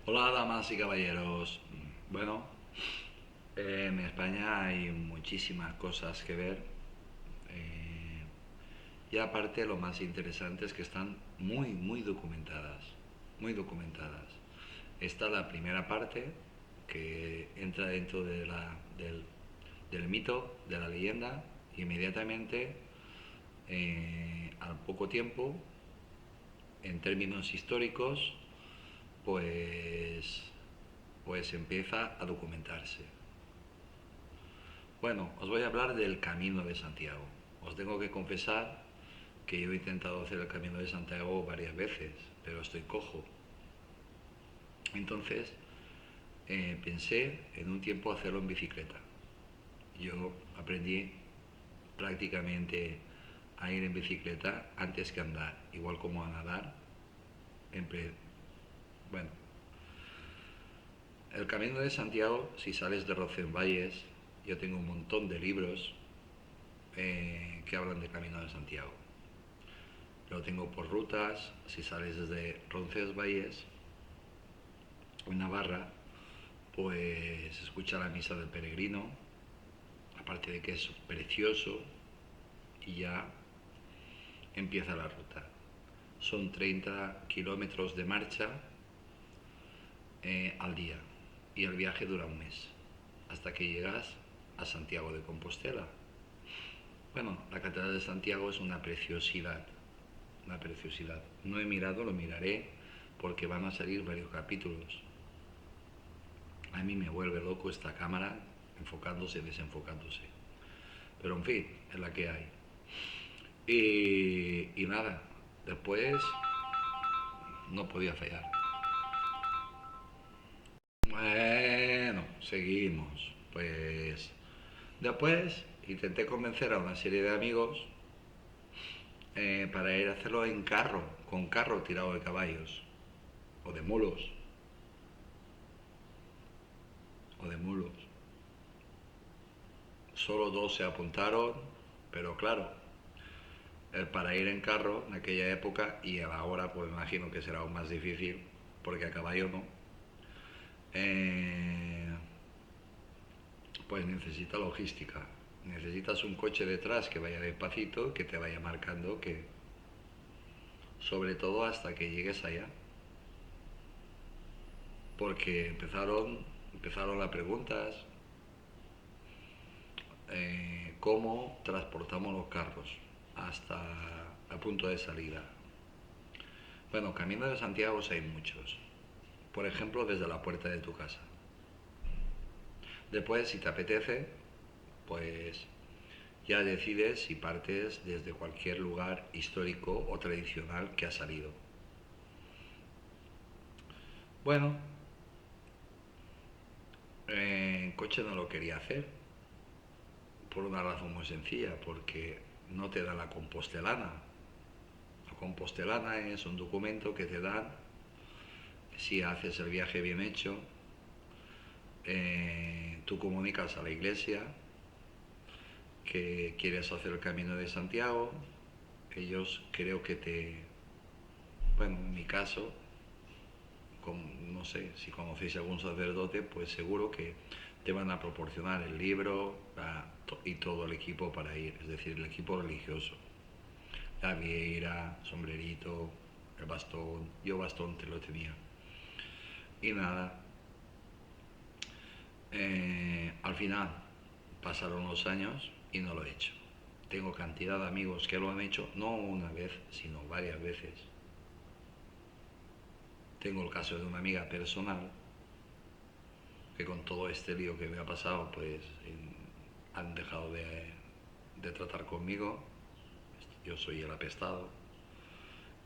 Hola damas y caballeros. Bueno, en España hay muchísimas cosas que ver. eh, y aparte lo más interesante es que están muy documentadas. Muy documentadas. Está la primera parte que entra dentro del mito, de la leyenda. Inmediatamente, al poco tiempo, en términos históricos, pues pues empieza a documentarse. Bueno, os voy a hablar del Camino de Santiago. Os tengo que confesar que yo he intentado hacer el Camino de Santiago varias veces, pero estoy cojo. Entonces pensé en un tiempo hacerlo en bicicleta. Yo aprendí prácticamente a ir en bicicleta antes que andar, igual como a nadar. Bueno, el Camino de Santiago, si sales de Roncesvalles, yo tengo un montón de libros que hablan de Camino de Santiago. Lo tengo por rutas. Si sales desde Roncesvalles, en Navarra, pues escucha la misa del peregrino, aparte de que es precioso, y ya empieza la ruta. Son 30 kilómetros de marcha al día y el viaje dura un mes, hasta que llegas a Santiago de Compostela. Bueno, la Catedral de Santiago es una preciosidad, una preciosidad. No he mirado, lo miraré porque van a salir varios capítulos. A mí me vuelve loco esta cámara enfocándose y desenfocándose. Pero en fin, es la que hay. Y nada, después no podía fallar. Bueno, seguimos. Pues después intenté convencer a una serie de amigos para ir a hacerlo en carro, con carro tirado de caballos, o de mulos, o de mulos. Solo dos se apuntaron, pero claro, para ir en carro en aquella época y ahora pues imagino que será aún más difícil porque a caballo no, eh, pues necesita logística. Necesitas un coche detrás que vaya despacito, que te vaya marcando, que sobre todo hasta que llegues allá, porque empezaron las preguntas, cómo transportamos los carros hasta el punto de salida. Bueno, camino de Santiago hay muchos. Por ejemplo, desde la puerta de tu casa. Después, si te apetece, pues ya decides si partes desde cualquier lugar histórico o tradicional que ha salido. Bueno, en coche no lo quería hacer por una razón muy sencilla, porque no te da la compostelana. La compostelana es un documento que te dan si haces el viaje bien hecho. Tú comunicas a la iglesia que quieres hacer el camino de Santiago. Ellos creo que bueno, en mi caso, no sé si conocéis a algún sacerdote, pues seguro que te van a proporcionar el libro y todo el equipo para ir, es decir, el equipo religioso. La vieira, sombrerito, el bastón. Yo bastón te lo tenía. Y nada, al final pasaron los años y no lo he hecho. Tengo cantidad de amigos que lo han hecho, no una vez, sino varias veces. Tengo el caso de una amiga personal que con todo este lío que me ha pasado, pues han dejado de tratar conmigo. Yo soy el apestado.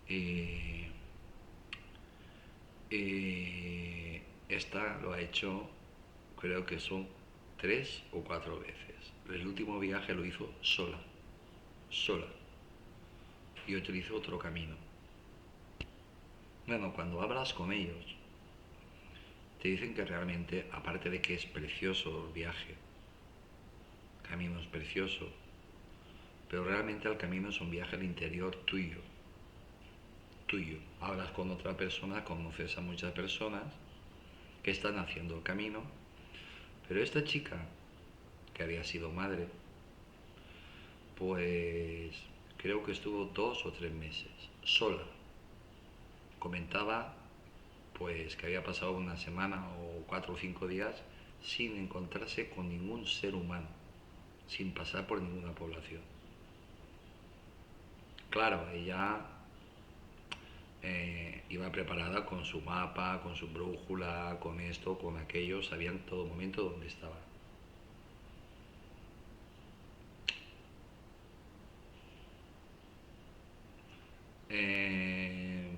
Y, y esta lo ha hecho, creo que son 3 o 4 veces. El último viaje lo hizo sola, sola. Y utilizó otro camino. Bueno, cuando hablas con ellos, te dicen que realmente, aparte de que es precioso el viaje, el camino es precioso, pero realmente el camino es un viaje al interior tuyo. Hablas con otra persona, conoces a muchas personas que están haciendo el camino, pero esta chica, que había sido madre, pues creo que estuvo 2 o 3 meses sola. Comentaba pues que había pasado una semana o 4 o 5 días sin encontrarse con ningún ser humano, sin pasar por ninguna población. Claro, ella iba preparada con su mapa, con su brújula, con esto, con aquello, sabía en todo momento dónde estaba. Eh,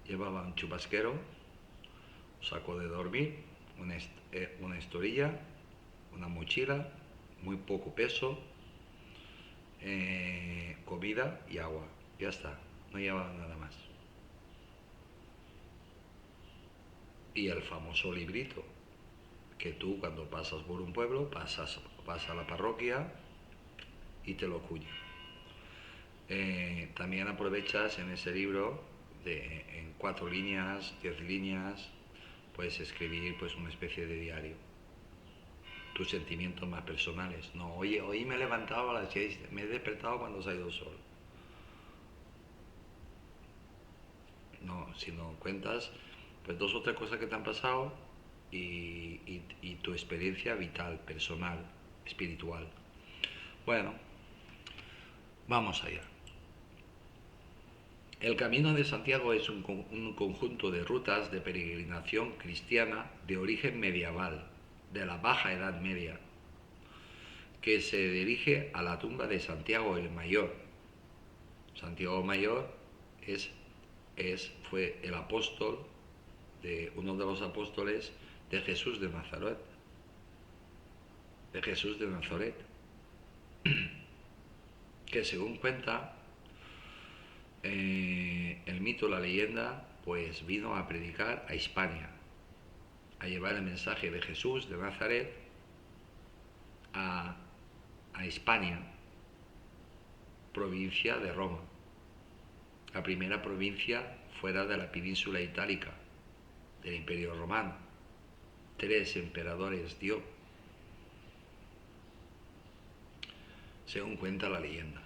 Llevaba un chubasquero, un saco de dormir, una estorilla, una mochila, muy poco peso, comida y agua. Ya está, no llevaba nada más. Y el famoso librito, que tú cuando pasas por un pueblo, vas a la parroquia y te lo cuñan. También aprovechas en ese libro, en 4 líneas, 10 líneas, puedes escribir pues una especie de diario. Tus sentimientos más personales. No, oye, hoy me he levantado a las 6, me he despertado cuando se ha ido el sol. No, sino cuentas pues 2 o 3 cosas que te han pasado y tu experiencia vital, personal, espiritual. Bueno, vamos allá. El Camino de Santiago es un conjunto de rutas de peregrinación cristiana de origen medieval, de la Baja Edad Media, que se dirige a la tumba de Santiago el Mayor. Santiago Mayor fue el apóstol, uno de los apóstoles de Jesús de Nazaret. De Jesús de Nazaret, que según cuenta el mito, la leyenda, pues vino a predicar a Hispania, a llevar el mensaje de Jesús de Nazaret a Hispania, provincia de Roma, la primera provincia fuera de la península itálica del Imperio Romano. 3 emperadores dio, según cuenta la leyenda.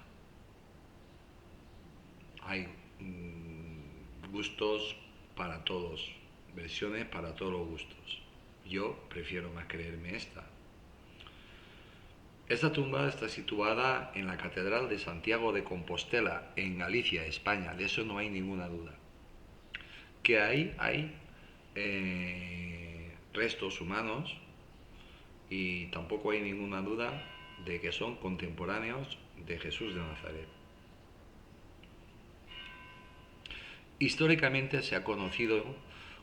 Hay gustos para todos, versiones para todos los gustos. Yo prefiero más creerme esta. Esta tumba está situada en la Catedral de Santiago de Compostela, en Galicia, España. De eso no hay ninguna duda. Que ahí hay restos humanos y tampoco hay ninguna duda de que son contemporáneos de Jesús de Nazaret. Históricamente se ha conocido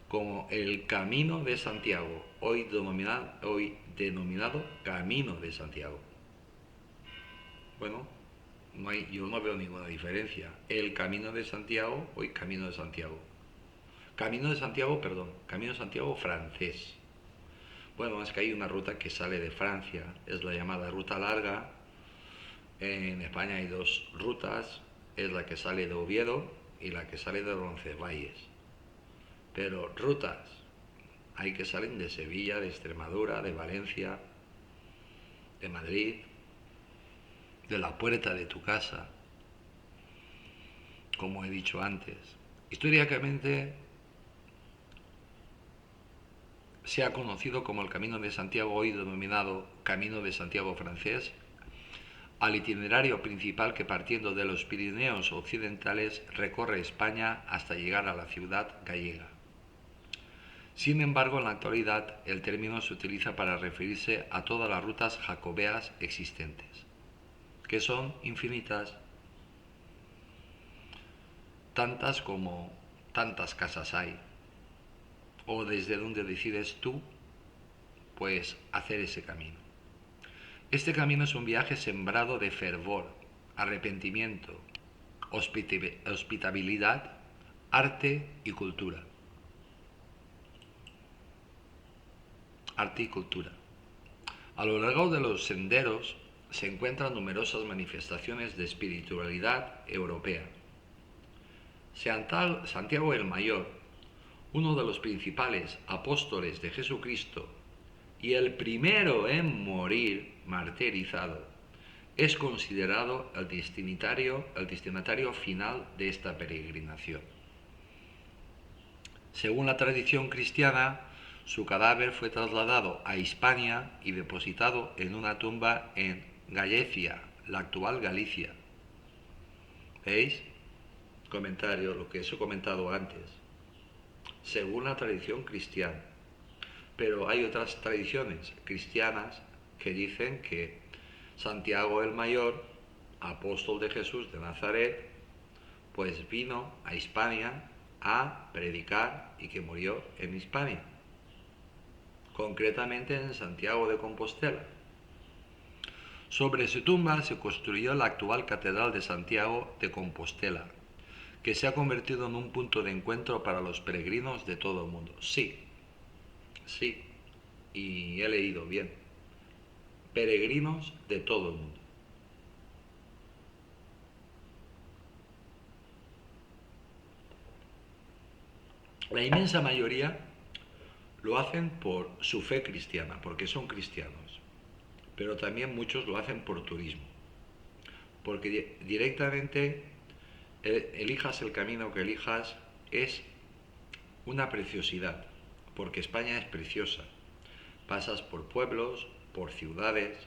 como el Camino de Santiago, hoy denominado Camino de Santiago. Bueno, yo no veo ninguna diferencia. El Camino de Santiago, hoy Camino de Santiago. Camino de Santiago francés. Bueno, es que hay una ruta que sale de Francia, es la llamada ruta larga. En España hay 2 rutas, es la que sale de Oviedo y la que sale de Roncesvalles. Pero rutas hay que salen de Sevilla, de Extremadura, de Valencia, de Madrid, de la puerta de tu casa, como he dicho antes. Históricamente se ha conocido como el Camino de Santiago, hoy denominado Camino de Santiago francés, al itinerario principal que, partiendo de los Pirineos occidentales, recorre España hasta llegar a la ciudad gallega. Sin embargo, en la actualidad el término se utiliza para referirse a todas las rutas jacobeas existentes, que son infinitas, tantas como tantas casas hay, o desde donde decides tú pues hacer ese camino. Este camino es un viaje sembrado de fervor, arrepentimiento, hospitabilidad, arte y cultura. Arte y cultura. A lo largo de los senderos se encuentran numerosas manifestaciones de espiritualidad europea. Santiago el Mayor, uno de los principales apóstoles de Jesucristo y el primero en morir martirizado, es considerado el destinatario final de esta peregrinación. Según la tradición cristiana, su cadáver fue trasladado a Hispania y depositado en una tumba en Gallaecia, la actual Galicia. ¿Veis? Comentario, lo que os he comentado antes. Según la tradición cristiana. Pero hay otras tradiciones cristianas que dicen que Santiago el Mayor, apóstol de Jesús de Nazaret, pues vino a Hispania a predicar y que murió en Hispania, concretamente en Santiago de Compostela. Sobre su tumba se construyó la actual Catedral de Santiago de Compostela, que se ha convertido en un punto de encuentro para los peregrinos de todo el mundo. Sí, sí, y he leído bien. Peregrinos de todo el mundo. La inmensa mayoría lo hacen por su fe cristiana, porque son cristianos, pero también muchos lo hacen por turismo, porque directamente elijas el camino que elijas, es una preciosidad, porque España es preciosa. Pasas por pueblos, por ciudades,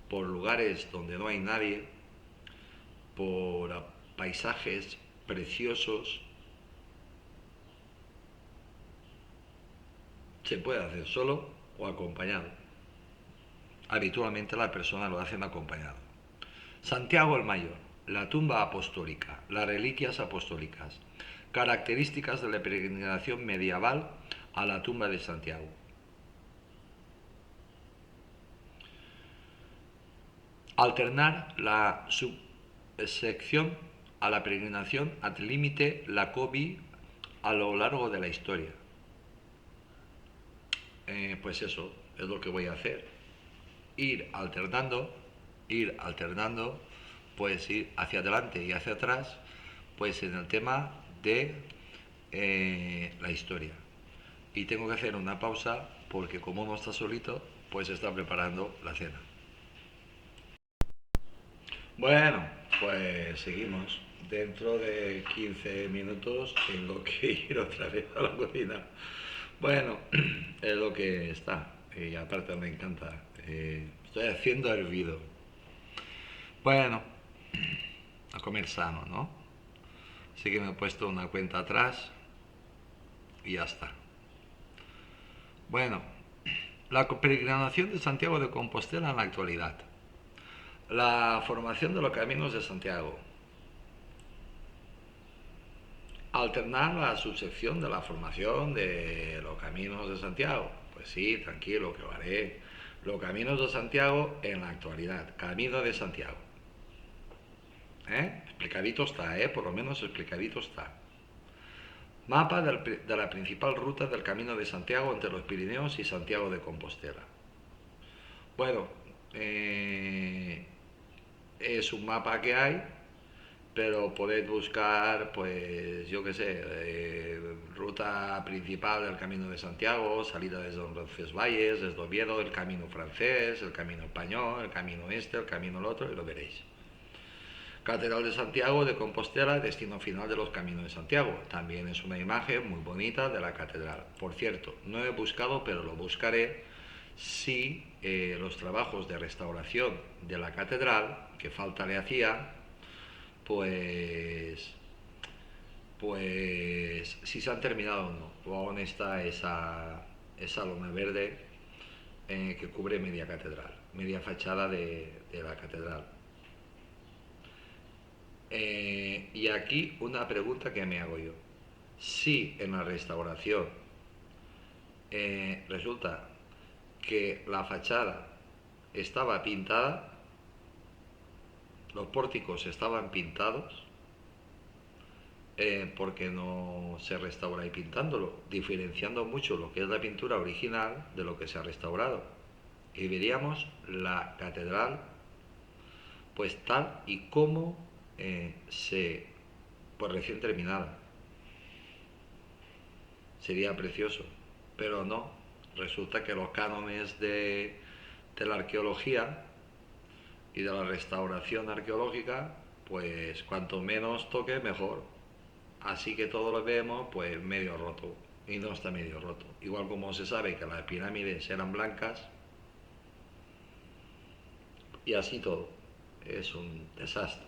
por lugares donde no hay nadie, por paisajes preciosos. Se puede hacer solo o acompañado. Habitualmente la persona lo hace acompañado. Santiago el Mayor, la tumba apostólica, las reliquias apostólicas, características de la peregrinación medieval a la tumba de Santiago. Alternar la subsección a la peregrinación ad límite la COVID a lo largo de la historia. Pues eso es lo que voy a hacer. Ir alternando, pues ir hacia adelante y hacia atrás, pues en el tema de la historia. Y tengo que hacer una pausa porque como no está solito, pues está preparando la cena. Bueno, pues seguimos. Dentro de 15 minutos tengo que ir otra vez a la cocina. Bueno, es lo que está. Y aparte me encanta. Estoy haciendo hervido. Bueno, a comer sano, ¿no? Así que me he puesto una cuenta atrás y ya está. Bueno, la peregrinación de Santiago de Compostela en la actualidad. La formación de los caminos de Santiago. Alternar la subsección de la formación de los caminos de Santiago. Pues sí, tranquilo, que lo haré. Los caminos de Santiago en la actualidad. Camino de Santiago. Explicadito está, por lo menos explicadito está. Mapa de la principal ruta del Camino de Santiago entre los Pirineos y Santiago de Compostela. Bueno, es un mapa que hay, pero podéis buscar, pues yo qué sé, ruta principal del Camino de Santiago, salida desde Don Roncesvalles, desde Oviedo, el camino francés, el camino español, el camino este, el camino el otro, y lo veréis. Catedral de Santiago de Compostela, destino final de los Caminos de Santiago. También es una imagen muy bonita de la catedral. Por cierto, no he buscado, pero lo buscaré, si los trabajos de restauración de la catedral, que falta le hacía, pues si se han terminado o no, o aún está esa lona verde que cubre media catedral, media fachada de la catedral. Y aquí una pregunta que me hago yo. Si en la restauración resulta que la fachada estaba pintada, los pórticos estaban pintados, porque no se restaura y pintándolo, diferenciando mucho lo que es la pintura original de lo que se ha restaurado. Y veríamos la catedral pues tal y como pues recién terminada. sería precioso, pero no. Resulta que los cánones de la arqueología y de la restauración arqueológica, pues cuanto menos toque, mejor. Así que todo lo vemos pues medio roto, y no está medio roto. Igual como se sabe que las pirámides eran blancas, y así todo. Es un desastre,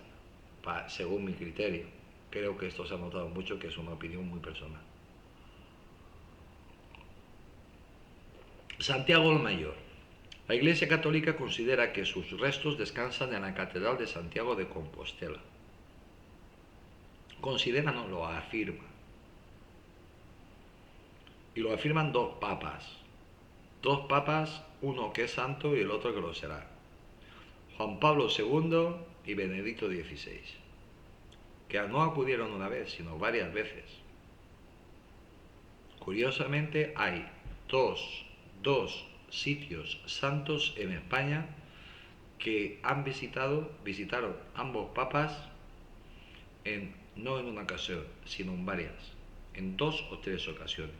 según mi criterio. Creo que esto se ha notado mucho, que es una opinión muy personal. Santiago el Mayor. La Iglesia Católica considera que sus restos descansan en la Catedral de Santiago de Compostela. Considera, no, lo afirma. Y lo afirman dos papas. Dos papas, uno que es santo y el otro que lo será. Juan Pablo II y Benedicto XVI. Que no acudieron una vez, sino varias veces. Curiosamente hay dos sitios santos en España que visitaron ambos papas no en una ocasión, sino en varias, en 2 o 3 ocasiones.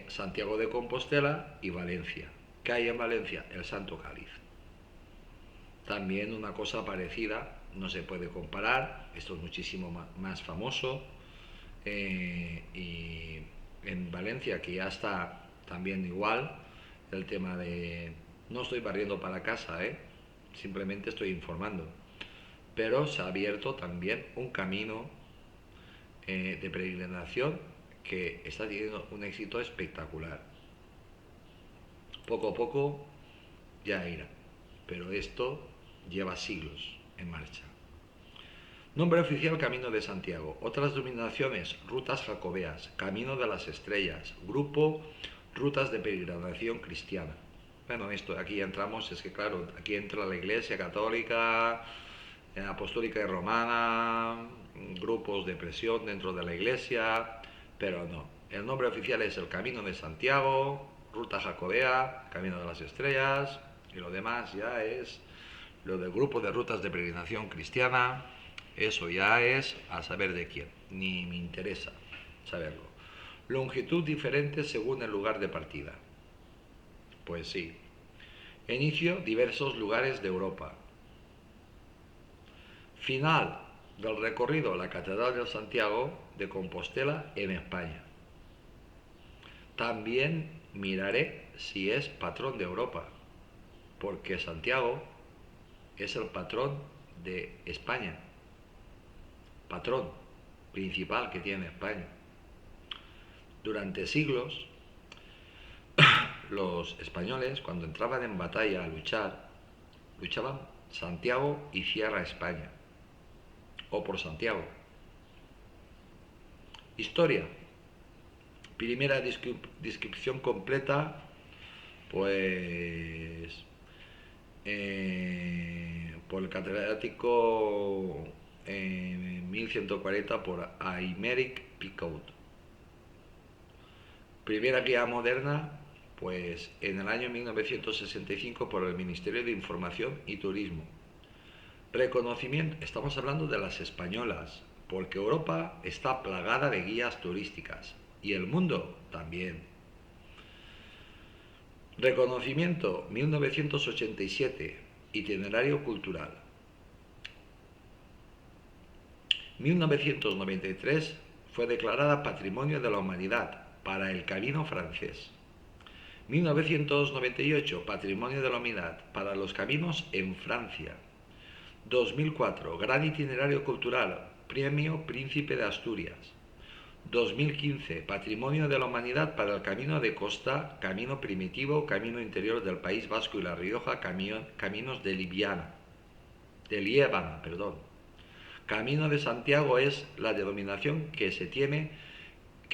Santiago de Compostela y Valencia. ¿Qué hay en Valencia? El Santo Cáliz. También una cosa parecida, no se puede comparar, esto es muchísimo más famoso, y en Valencia, que ya está también igual, el tema de... No estoy barriendo para casa, simplemente estoy informando, pero se ha abierto también un camino de peregrinación que está teniendo un éxito espectacular. Poco a poco ya irá, pero esto lleva siglos en marcha. Nombre oficial: Camino de Santiago. Otras denominaciones: Rutas Jacobeas, Camino de las Estrellas, Grupo Rutas de Peregrinación Cristiana. Bueno, esto aquí entramos, es que claro, aquí entra la Iglesia Católica, Apostólica y Romana, grupos de presión dentro de la Iglesia, pero no. El nombre oficial es el Camino de Santiago, Ruta Jacobea, Camino de las Estrellas, y lo demás ya es lo del Grupo de Rutas de Peregrinación Cristiana. Eso ya es a saber de quién, ni me interesa saberlo. Longitud diferente según el lugar de partida. Pues sí. Inicio: diversos lugares de Europa. Final del recorrido: la Catedral de Santiago de Compostela en España. También miraré si es patrón de Europa, porque Santiago es el patrón de España. Patrón principal que tiene España. Durante siglos, los españoles, cuando entraban en batalla a luchaban Santiago y cierra España, o por Santiago. Historia. Primera descripción completa, pues por el catedrático en 1140 por Aymeric Picaud. Primera guía moderna, pues en el año 1965 por el Ministerio de Información y Turismo. Reconocimiento, estamos hablando de las españolas, porque Europa está plagada de guías turísticas y el mundo también. Reconocimiento 1987, itinerario cultural. 1993 fue declarada Patrimonio de la Humanidad para el Camino francés. 1998, Patrimonio de la Humanidad para los caminos en Francia. 2004, Gran Itinerario Cultural, Premio Príncipe de Asturias. 2015, Patrimonio de la Humanidad para el Camino de Costa, Camino Primitivo, Camino Interior del País Vasco y La Rioja, Caminos de Líbana. Camino de Santiago es la denominación que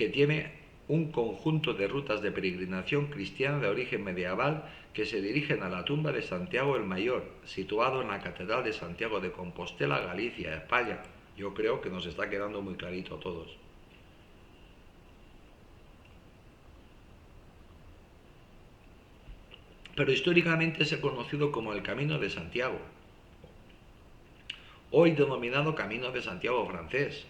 tiene un conjunto de rutas de peregrinación cristiana de origen medieval que se dirigen a la tumba de Santiago el Mayor, situado en la Catedral de Santiago de Compostela, Galicia, España. Yo creo que nos está quedando muy clarito a todos. Pero históricamente es conocido como el Camino de Santiago, hoy denominado Camino de Santiago francés.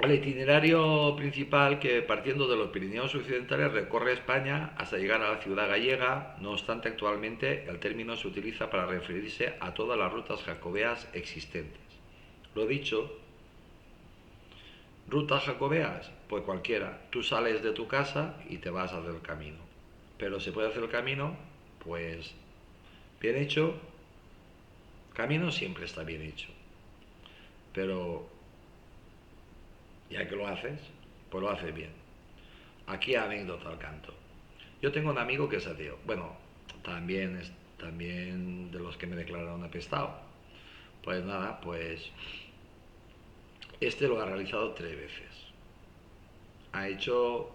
al itinerario principal que partiendo de los Pirineos occidentales recorre España hasta llegar a la ciudad gallega. No obstante, actualmente el término se utiliza para referirse a todas las rutas jacobeas existentes. Lo dicho, rutas jacobeas, pues cualquiera. Tú sales de tu casa y te vas a hacer el camino. Pero se puede hacer el camino, pues bien hecho. Camino siempre está bien hecho. Pero ya que lo haces, pues lo haces bien. Aquí anécdota al canto. Yo tengo un amigo que es ateo. Bueno, también de los que me declararon apestado. Pues nada, pues este lo ha realizado 3 veces. Ha hecho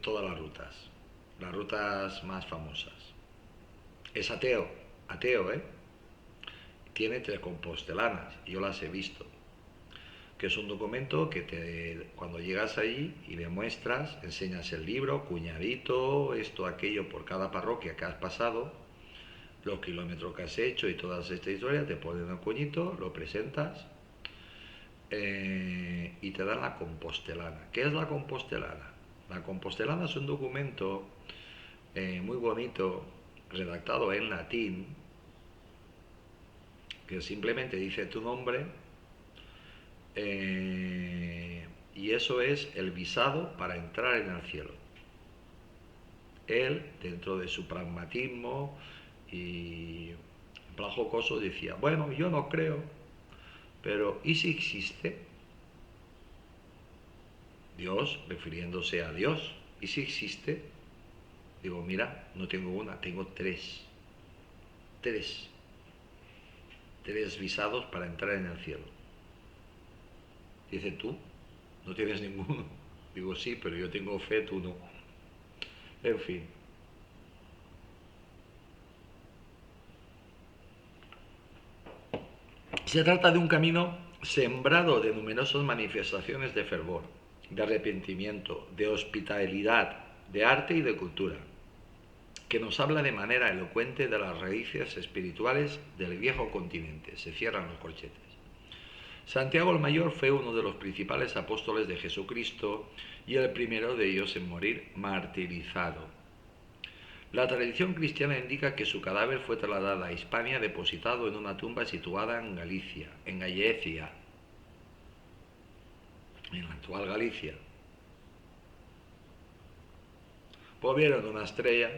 todas las rutas más famosas. Es ateo, ateo, ¿eh? Tiene 3 compostelanas, yo las he visto. Que es un documento que cuando llegas allí y le muestras, enseñas el libro, cuñadito, esto, aquello, por cada parroquia que has pasado, los kilómetros que has hecho y todas estas historias, te ponen el cuñito, lo presentas y te dan la compostelana. ¿Qué es la compostelana? La compostelana es un documento muy bonito, redactado en latín, que simplemente dice tu nombre, y eso es el visado para entrar en el cielo. Él, dentro de su pragmatismo y en plan jocoso, decía, bueno, yo no creo, pero ¿y si existe Dios, refiriéndose a Dios? ¿Y si existe? Digo, mira, no tengo una, tengo tres. Tres. Tres visados para entrar en el cielo. Dice, ¿tú? ¿No tienes ninguno? Digo, sí, pero yo tengo fe, tú no. En fin. Se trata de un camino sembrado de numerosas manifestaciones de fervor, de arrepentimiento, de hospitalidad, de arte y de cultura, que nos habla de manera elocuente de las raíces espirituales del viejo continente. Se cierran los corchetes. Santiago el Mayor fue uno de los principales apóstoles de Jesucristo y el primero de ellos en morir martirizado. La tradición cristiana indica que su cadáver fue trasladado a Hispania, depositado en una tumba situada en Galicia, en Gallecia, en la actual Galicia. Pues vieron una estrella,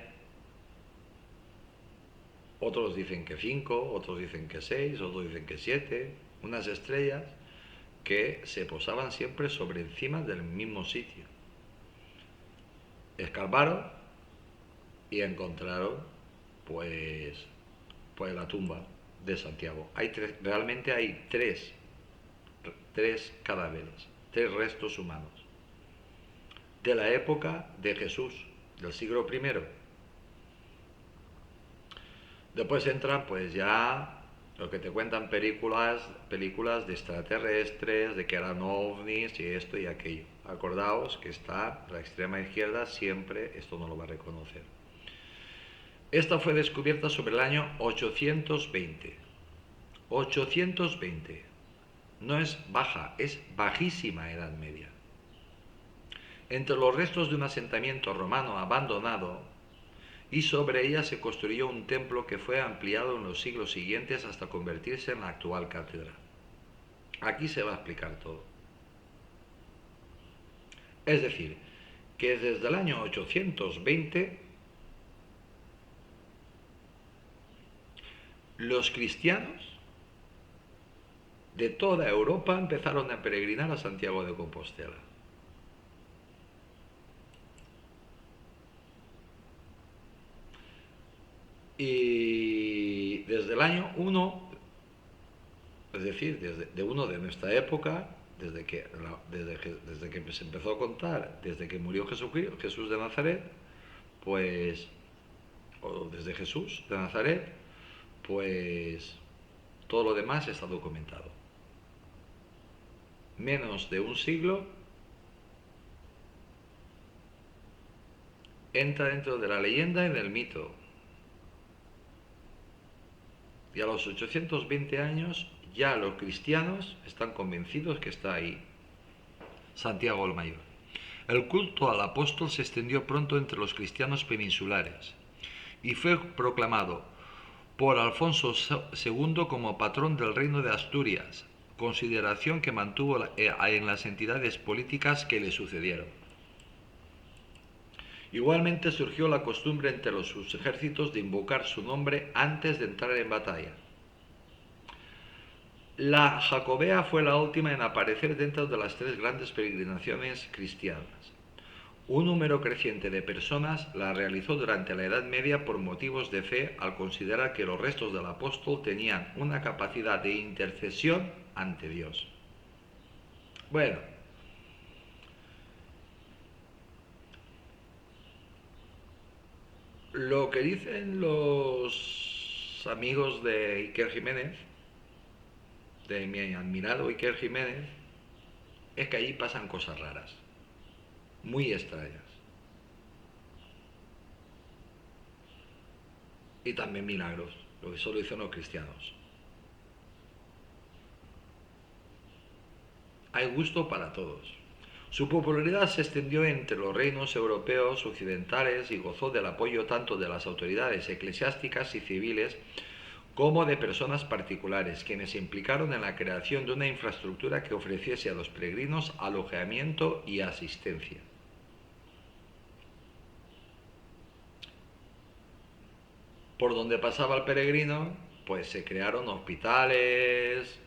otros dicen que 5, otros dicen que 6, otros dicen que 7, unas estrellas que se posaban siempre sobre encima del mismo sitio. Escarbaron y encontraron pues la tumba de Santiago. Realmente hay tres cadáveres, 3 restos humanos de la época de Jesús, del siglo I. Después entran pues ya lo que te cuentan películas de extraterrestres, de que eran ovnis y esto y aquello. Acordaos que está la extrema izquierda, siempre esto no lo va a reconocer. Esta fue descubierta sobre el año 820. 820. No es baja, es bajísima Edad Media. Entre los restos de un asentamiento romano abandonado, y sobre ella se construyó un templo que fue ampliado en los siglos siguientes hasta convertirse en la actual catedral. Aquí se va a explicar todo. Es decir, que desde el año 820 los cristianos de toda Europa empezaron a peregrinar a Santiago de Compostela. Y desde el año 1, es decir, desde uno de nuestra época, desde que se empezó a contar, desde que murió Jesús de Nazaret, pues, o desde Jesús de Nazaret, pues todo lo demás está documentado. Menos de un siglo entra dentro de la leyenda y del mito. Y a los 820 años ya los cristianos están convencidos que está ahí. Santiago el Mayor. El culto al apóstol se extendió pronto entre los cristianos peninsulares y fue proclamado por Alfonso II como patrón del reino de Asturias, consideración que mantuvo en las entidades políticas que le sucedieron. Igualmente surgió la costumbre entre sus ejércitos de invocar su nombre antes de entrar en batalla. La Jacobea fue la última en aparecer dentro de las tres grandes peregrinaciones cristianas. Un número creciente de personas la realizó durante la Edad Media por motivos de fe al considerar que los restos del apóstol tenían una capacidad de intercesión ante Dios. Bueno, lo que dicen los amigos de Iker Jiménez, de mi admirado Iker Jiménez, es que allí pasan cosas raras, muy extrañas. Y también milagros, lo que solo dicen los cristianos. Hay gusto para todos. Su popularidad se extendió entre los reinos europeos occidentales y gozó del apoyo tanto de las autoridades eclesiásticas y civiles como de personas particulares, quienes se implicaron en la creación de una infraestructura que ofreciese a los peregrinos alojamiento y asistencia. Por donde pasaba el peregrino, pues se crearon hospitales,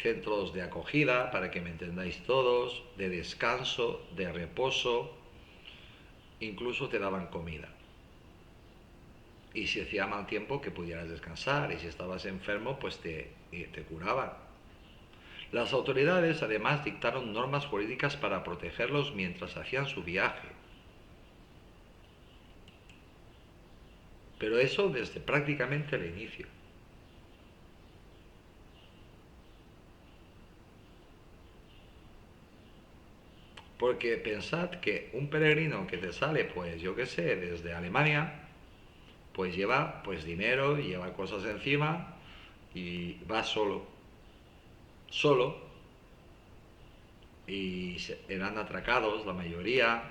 centros de acogida, para que me entendáis todos, de descanso, de reposo, incluso te daban comida. Y si hacía mal tiempo, que pudieras descansar, y si estabas enfermo, pues te curaban. Las autoridades además dictaron normas jurídicas para protegerlos mientras hacían su viaje. Pero eso desde prácticamente el inicio. Porque pensad que un peregrino que te sale, pues yo qué sé, desde Alemania, pues lleva pues dinero, lleva cosas encima y va solo. Solo. Y eran atracados, la mayoría,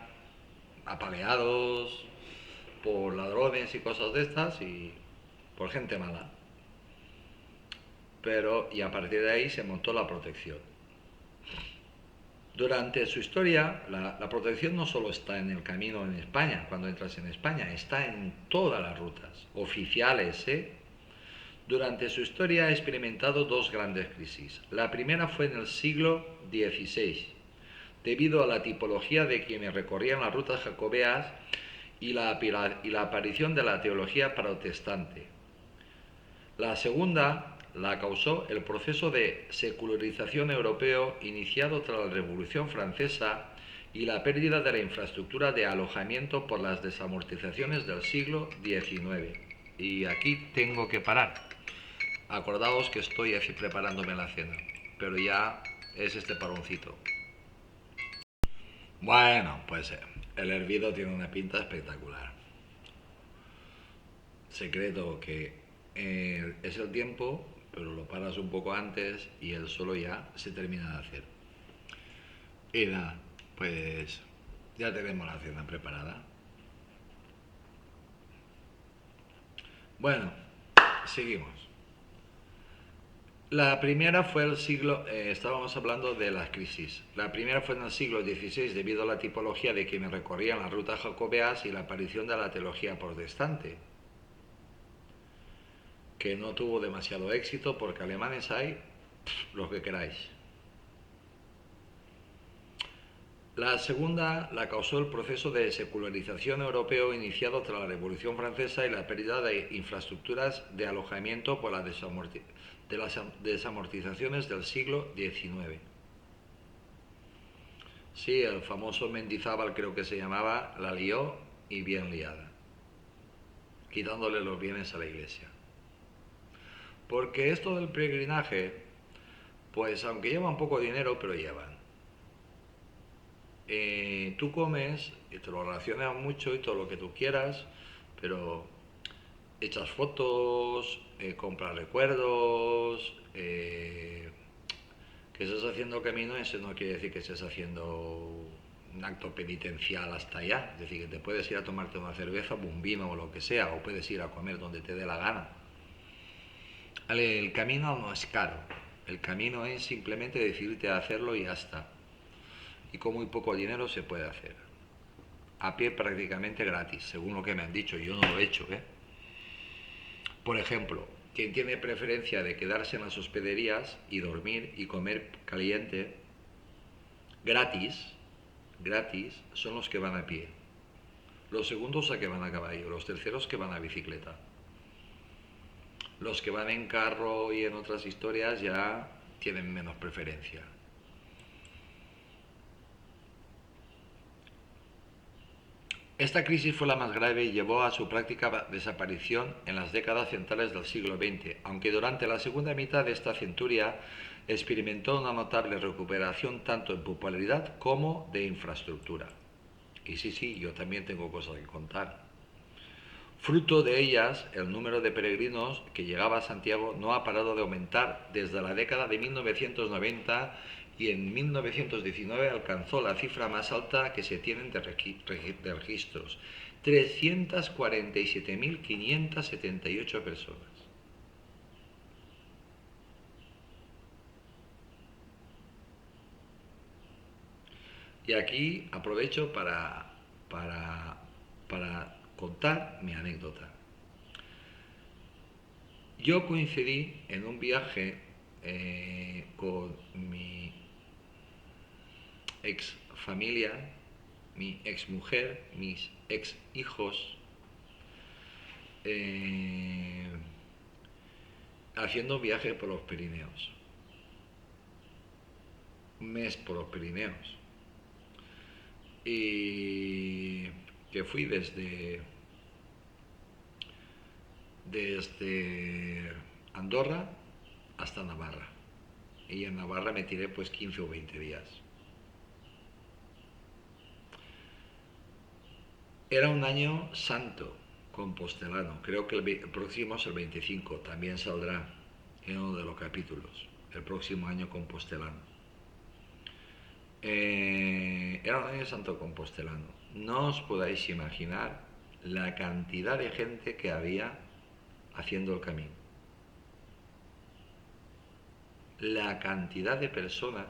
apaleados por ladrones y cosas de estas y por gente mala. Pero, y a partir de ahí se montó la protección. Durante su historia, la protección no solo está en el camino en España, cuando entras en España, está en todas las rutas oficiales. Durante su historia ha experimentado dos grandes crisis. La primera fue en el siglo XVI, debido a la tipología de quienes recorrían las rutas jacobeas y la aparición de la teología protestante. La segunda la causó el proceso de secularización europeo iniciado tras la Revolución Francesa y la pérdida de la infraestructura de alojamiento por las desamortizaciones del siglo XIX. Y aquí tengo que parar. Acordaos que estoy así preparándome la cena, pero ya es este paroncito. Bueno, pues el hervido tiene una pinta espectacular. Secreto que es el tiempo, pero lo paras un poco antes y el solo ya se termina de hacer. Y nada, pues ya tenemos la cena preparada. Bueno, seguimos. La primera fue el siglo, estábamos hablando de las crisis. La primera fue en el siglo XVI debido a la tipología de quienes recorrían las rutas jacobeas y la aparición de la teología protestante, que no tuvo demasiado éxito porque alemanes hay los que queráis. La segunda la causó el proceso de secularización europeo iniciado tras la Revolución Francesa y la pérdida de infraestructuras de alojamiento por las desamortizaciones del siglo XIX. Sí, el famoso Mendizábal creo que se llamaba, la lió y bien liada, quitándole los bienes a la iglesia. Porque esto del peregrinaje, pues aunque llevan poco dinero, pero llevan. Tú comes y te lo relacionas mucho y todo lo que tú quieras, pero echas fotos, compras recuerdos, Que estés haciendo camino, eso no quiere decir que estés haciendo un acto penitencial hasta allá. Es decir, que te puedes ir a tomarte una cerveza, un vino o lo que sea, o puedes ir a comer donde te dé la gana. Vale, el camino no es caro. El camino es simplemente decidirte a hacerlo y ya está. Y con muy poco dinero se puede hacer. A pie prácticamente gratis, según lo que me han dicho. Yo no lo he hecho, ¿eh? Por ejemplo, quien tiene preferencia de quedarse en las hospederías y dormir y comer caliente gratis, gratis, son los que van a pie. Los segundos a que van a caballo, los terceros que van a bicicleta. Los que van en carro y en otras historias ya tienen menos preferencia. Esta crisis fue la más grave y llevó a su práctica desaparición en las décadas centrales del siglo XX, aunque durante la segunda mitad de esta centuria experimentó una notable recuperación tanto en popularidad como de infraestructura. Y sí, yo también tengo cosas que contar. Fruto de ellas, el número de peregrinos que llegaba a Santiago no ha parado de aumentar desde la década de 1990 y en 1919 alcanzó la cifra más alta que se tienen de registros, 347.578 personas. Y aquí aprovecho para contar mi anécdota. Yo coincidí en un viaje con mi ex familia, mi ex mujer, mis ex hijos, eh, haciendo un viaje por los Pirineos. Un mes por los Pirineos. Y que fui desde Andorra hasta Navarra. Y en Navarra me tiré pues 15 o 20 días. Era un año santo compostelano. Creo que el próximo es el 25. También saldrá en uno de los capítulos. El próximo año compostelano. Era un año santo compostelano. No os podáis imaginar la cantidad de gente que había haciendo el camino. La cantidad de personas,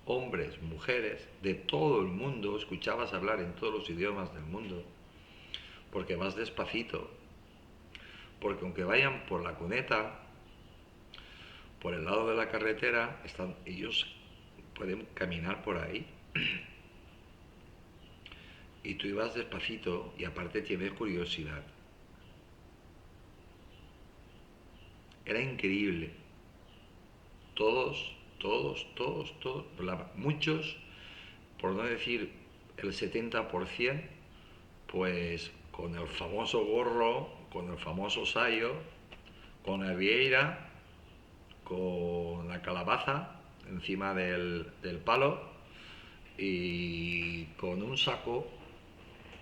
hombres, mujeres, de todo el mundo, escuchabas hablar en todos los idiomas del mundo, porque vas despacito, porque aunque vayan por la cuneta, por el lado de la carretera, ellos pueden caminar por ahí. Y tú ibas despacito y aparte tienes curiosidad. Era increíble. Todos, muchos, por no decir el 70%, pues con el famoso gorro, con el famoso sayo, con la vieira, con la calabaza encima del palo y con un saco.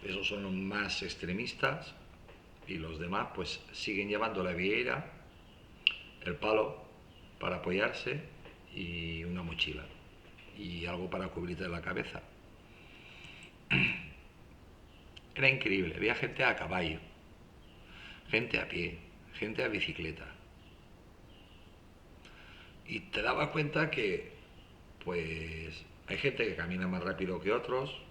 Esos son los más extremistas y los demás pues siguen llevando la vieira, el palo para apoyarse y una mochila y algo para cubrirte la cabeza. Era increíble, había gente a caballo, gente a pie, gente a bicicleta. Y te dabas cuenta que pues hay gente que camina más rápido que otros,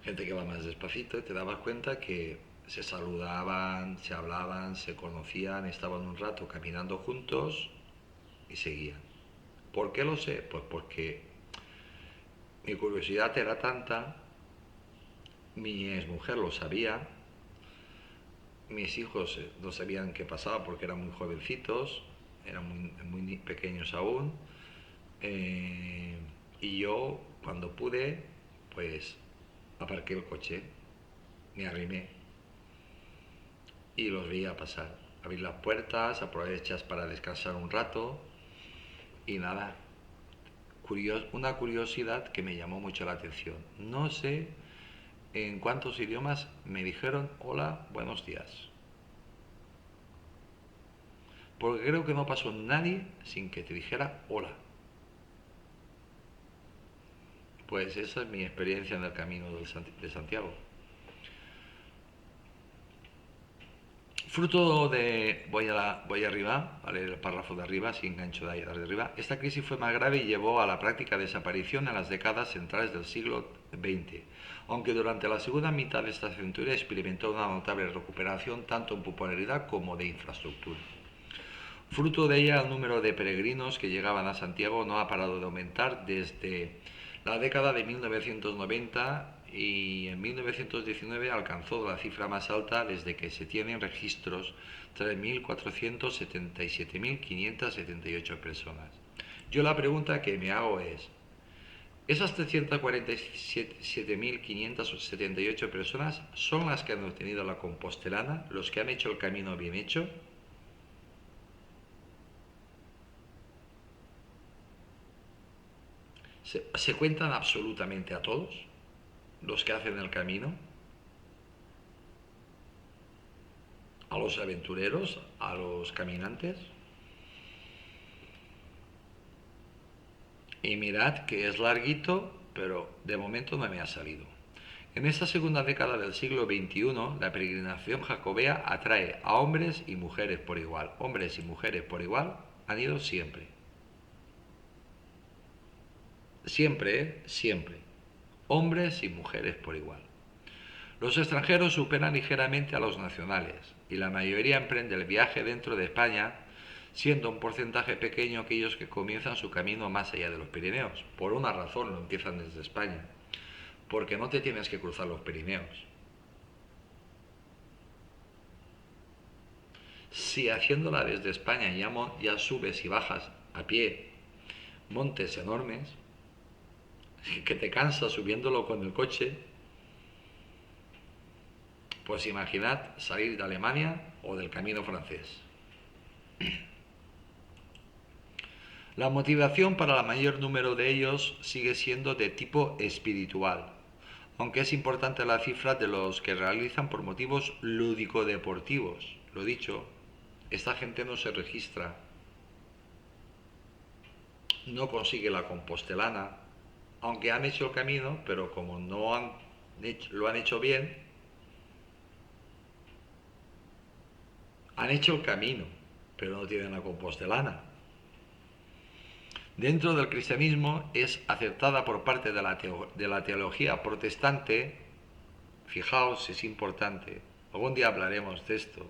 gente que va más despacito, y te dabas cuenta que se saludaban, se hablaban, se conocían, estaban un rato caminando juntos y seguían. ¿Por qué lo sé? Pues porque mi curiosidad era tanta, mi exmujer lo sabía, mis hijos no sabían qué pasaba porque eran muy jovencitos, eran muy pequeños aún, y yo cuando pude, pues aparqué el coche, me arrimé y los veía pasar. Abrir las puertas, aprovechas para descansar un rato y nada, una curiosidad que me llamó mucho la atención. No sé en cuántos idiomas me dijeron hola, buenos días. porque creo que no pasó nadie sin que te dijera hola. Pues esa es mi experiencia en el camino de Santiago. Fruto de, voy arriba, a leer el párrafo de arriba, si engancho de ahí de arriba, esta crisis fue más grave y llevó a la práctica desaparición en las décadas centrales del siglo XX, aunque durante la segunda mitad de esta centuria experimentó una notable recuperación tanto en popularidad como de infraestructura. Fruto de ella, el número de peregrinos que llegaban a Santiago no ha parado de aumentar desde la década de 1990 y en 1919 alcanzó la cifra más alta desde que se tienen registros, 3.477.578 personas. Yo la pregunta que me hago es, ¿esas 347.578 personas son las que han obtenido la Compostelana, los que han hecho el camino bien hecho? ¿Se cuentan absolutamente a todos los que hacen el camino? ¿A los aventureros? ¿A los caminantes? Y mirad que es larguito, pero de momento no me ha salido. En esta segunda década del siglo XXI, la peregrinación jacobea atrae a hombres y mujeres por igual. Hombres y mujeres por igual han ido siempre. Siempre, ¿eh? Siempre. Hombres y mujeres por igual. Los extranjeros superan ligeramente a los nacionales y la mayoría emprende el viaje dentro de España, siendo un porcentaje pequeño aquellos que comienzan su camino más allá de los Pirineos. Por una razón lo empiezan desde España, porque no te tienes que cruzar los Pirineos. Si haciéndola desde España ya subes y bajas a pie montes enormes, que te cansas subiéndolo con el coche, pues imaginad salir de Alemania o del camino francés. La motivación para el mayor número de ellos sigue siendo de tipo espiritual, aunque es importante la cifra de los que realizan por motivos lúdico-deportivos. Lo dicho, esta gente no se registra, no consigue la compostelana, aunque han hecho el camino, pero como lo han hecho bien, han hecho el camino, pero no tienen la compostelana. Dentro del cristianismo es aceptada por parte de la teología protestante. Fijaos, es importante, algún día hablaremos de esto,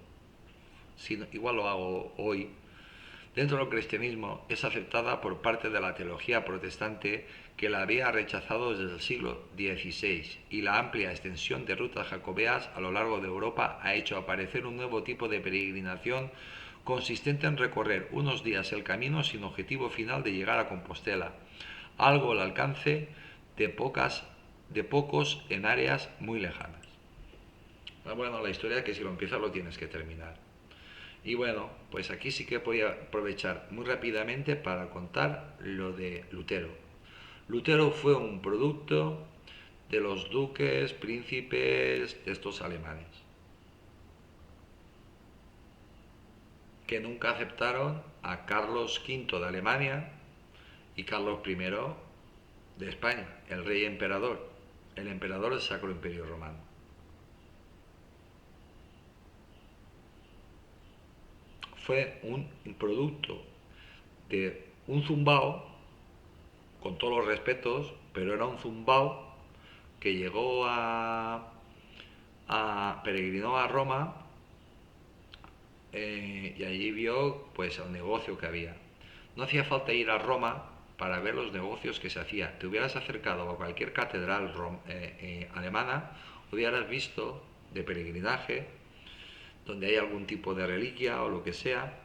igual lo hago hoy. Dentro del cristianismo es aceptada por parte de la teología protestante, que la había rechazado desde el siglo XVI, y la amplia extensión de rutas jacobeas a lo largo de Europa ha hecho aparecer un nuevo tipo de peregrinación consistente en recorrer unos días el camino sin objetivo final de llegar a Compostela, algo al alcance de pocos en áreas muy lejanas. Bueno, la historia es que si lo empiezas lo tienes que terminar. Y bueno, pues aquí sí que voy a aprovechar muy rápidamente para contar lo de Lutero. Lutero fue un producto de los duques, príncipes de estos alemanes, que nunca aceptaron a Carlos V de Alemania y Carlos I de España, el rey emperador, el emperador del Sacro Imperio Romano. Fue un producto de un zumbao, con todos los respetos, pero era un zumbao que llegó peregrinó a Roma, y allí vio pues el negocio que había. No hacía falta ir a Roma para ver los negocios que se hacía. Te hubieras acercado a cualquier catedral alemana, hubieras visto de peregrinaje, donde hay algún tipo de reliquia o lo que sea,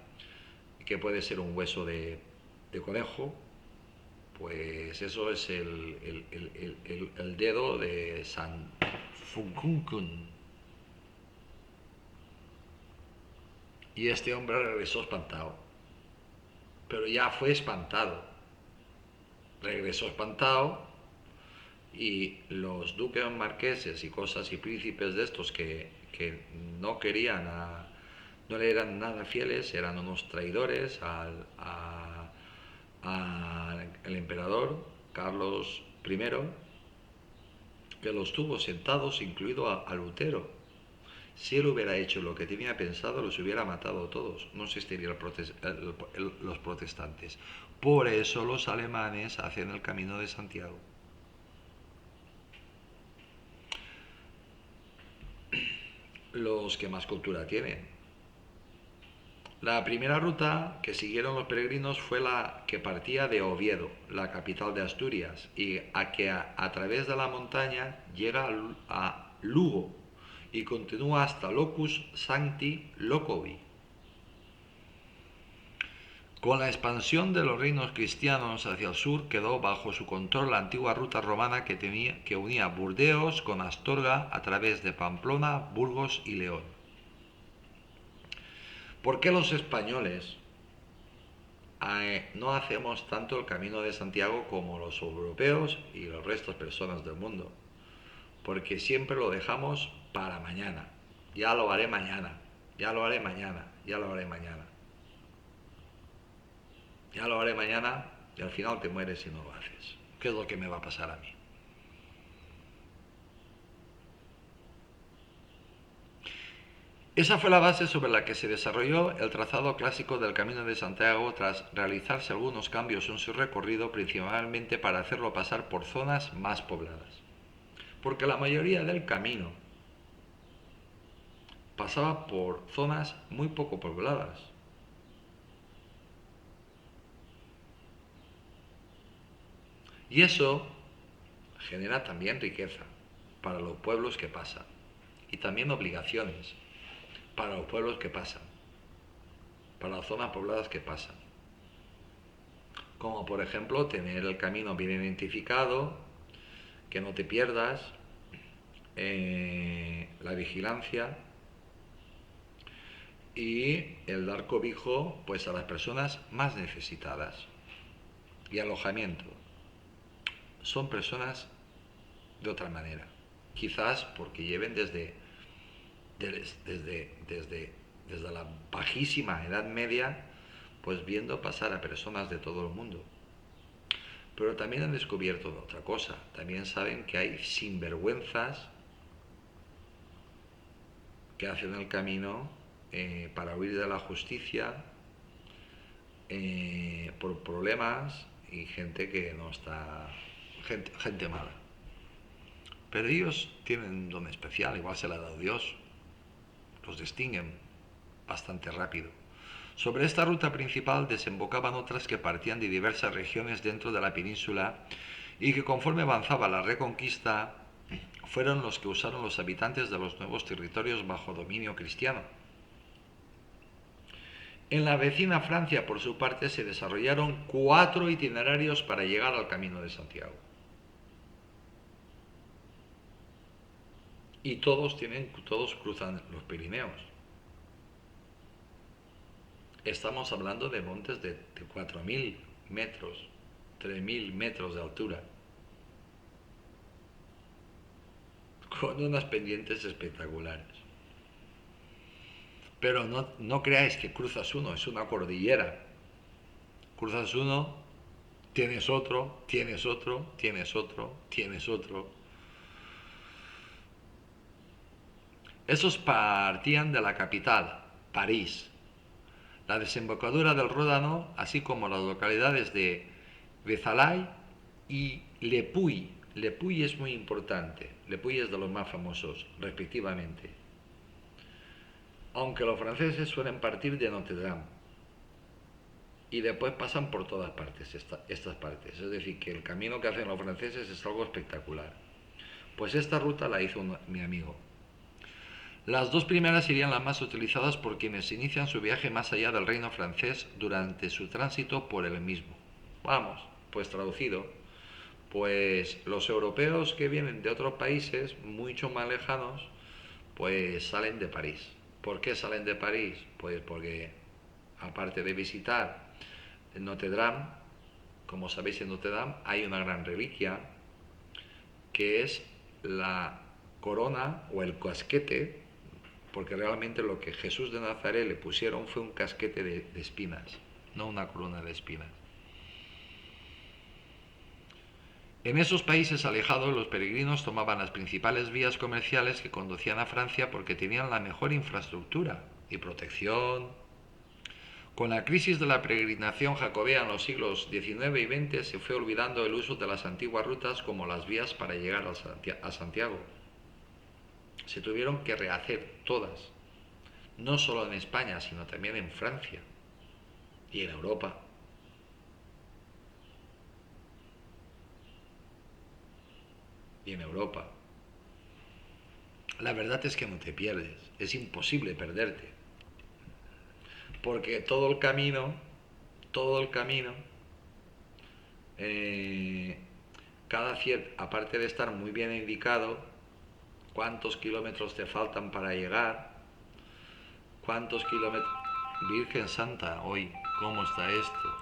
que puede ser un hueso de conejo, pues eso es el dedo de San Funkunkun. Y este hombre regresó espantado, pero ya fue espantado. Regresó espantado, y los duques marqueses y cosas y príncipes de estos que no querían no le eran nada fieles, eran unos traidores al emperador Carlos I, que los tuvo sentados, incluido a Lutero. Si él hubiera hecho lo que tenía pensado, los hubiera matado a todos. No existirían los protestantes. Por eso los alemanes hacen el Camino de Santiago. Los que más cultura tienen. La primera ruta que siguieron los peregrinos fue la que partía de Oviedo, la capital de Asturias, y a través de la montaña llega a Lugo y continúa hasta Locus Sancti Locovi. Con la expansión de los reinos cristianos hacia el sur quedó bajo su control la antigua ruta romana que unía Burdeos con Astorga a través de Pamplona, Burgos y León. ¿Por qué los españoles no hacemos tanto el Camino de Santiago como los europeos y los restos de personas del mundo? Porque siempre lo dejamos para mañana. Ya lo haré mañana, ya lo haré mañana, ya lo haré mañana. Ya lo haré mañana y al final te mueres si no lo haces. ¿Qué es lo que me va a pasar a mí? Esa fue la base sobre la que se desarrolló el trazado clásico del Camino de Santiago tras realizarse algunos cambios en su recorrido, principalmente para hacerlo pasar por zonas más pobladas. Porque la mayoría del camino pasaba por zonas muy poco pobladas. Y eso genera también riqueza para los pueblos que pasan y también obligaciones para los pueblos que pasan, para las zonas pobladas que pasan. Como por ejemplo tener el camino bien identificado, que no te pierdas, la vigilancia y el dar cobijo pues a las personas más necesitadas y alojamiento. Son personas de otra manera, quizás porque lleven desde la bajísima Edad Media pues viendo pasar a personas de todo el mundo. Pero también han descubierto otra cosa, también saben que hay sinvergüenzas que hacen el camino para huir de la justicia por problemas y gente que no está, gente mala. Pero ellos tienen un don especial, igual se le ha dado Dios, los distinguen bastante rápido. Sobre esta ruta principal desembocaban otras que partían de diversas regiones dentro de la península y que conforme avanzaba la reconquista fueron los que usaron los habitantes de los nuevos territorios bajo dominio cristiano. En la vecina Francia, por su parte, se desarrollaron 4 itinerarios para llegar al Camino de Santiago. Y todos cruzan los Pirineos. Estamos hablando de montes de 4.000 metros, 3.000 metros de altura, con unas pendientes espectaculares. Pero no creáis que cruzas uno, es una cordillera. Cruzas uno, tienes otro, tienes otro, tienes otro, tienes otro. Esos partían de la capital, París, la desembocadura del Ródano, así como las localidades de Vézelay y Le Puy. Le Puy es muy importante, Le Puy es de los más famosos, respectivamente. Aunque los franceses suelen partir de Notre Dame y después pasan por todas partes, estas partes. Es decir, que el camino que hacen los franceses es algo espectacular. Pues esta ruta la hizo mi amigo. Las dos primeras serían las más utilizadas por quienes inician su viaje más allá del reino francés durante su tránsito por el mismo. Vamos, pues traducido, pues los europeos que vienen de otros países mucho más lejanos, pues salen de París. ¿Por qué salen de París? Pues porque aparte de visitar Notre Dame, como sabéis en Notre Dame hay una gran reliquia que es la corona o el casquete porque realmente lo que Jesús de Nazaret le pusieron fue un casquete de espinas, no una corona de espinas. En esos países alejados los peregrinos tomaban las principales vías comerciales que conducían a Francia porque tenían la mejor infraestructura y protección. Con la crisis de la peregrinación jacobea en los siglos XIX y XX se fue olvidando el uso de las antiguas rutas como las vías para llegar a Santiago. Se tuvieron que rehacer todas, no solo en España, sino también en Francia y en Europa. Y en Europa. La verdad es que no te pierdes, es imposible perderte, porque todo el camino, eh, aparte de estar muy bien indicado, cuántos kilómetros te faltan para llegar, cuántos kilómetros... Virgen Santa, hoy, ¿cómo está esto?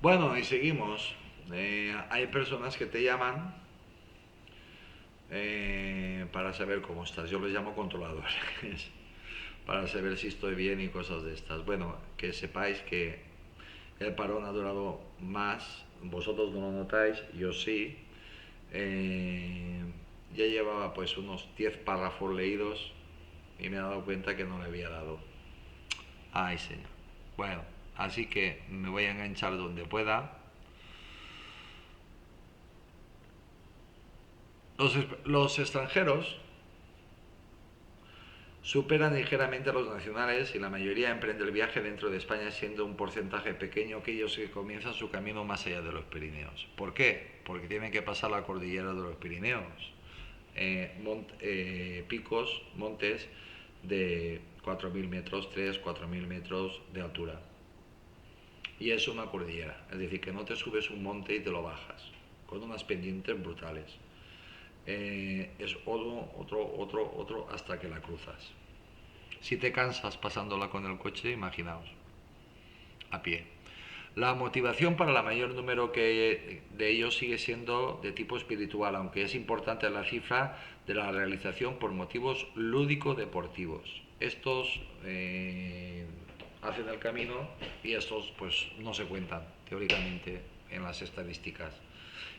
Bueno, y seguimos. Hay personas que te llaman para saber cómo estás. Yo les llamo controladores, para saber si estoy bien y cosas de estas. Bueno, que sepáis que el parón ha durado más, vosotros no lo notáis, yo sí. Eh, ya llevaba pues unos 10 párrafos leídos y me he dado cuenta que no le había dado. Ay, señor. Bueno, así que me voy a enganchar donde pueda. Los extranjeros superan ligeramente a los nacionales y la mayoría emprende el viaje dentro de España, siendo un porcentaje pequeño aquellos que comienzan su camino más allá de los Pirineos. ¿Por qué? Porque tienen que pasar la cordillera de los Pirineos, picos, montes de 4.000 metros, 4.000 metros de altura. Y es una cordillera, es decir, que no te subes un monte y te lo bajas, con unas pendientes brutales. Es otro hasta que la cruzas. Si te cansas pasándola con el coche, imaginaos, a pie. La motivación para el mayor número de ellos sigue siendo de tipo espiritual, aunque es importante la cifra de la realización por motivos lúdico-deportivos. Estos hacen el camino y estos pues no se cuentan teóricamente en las estadísticas.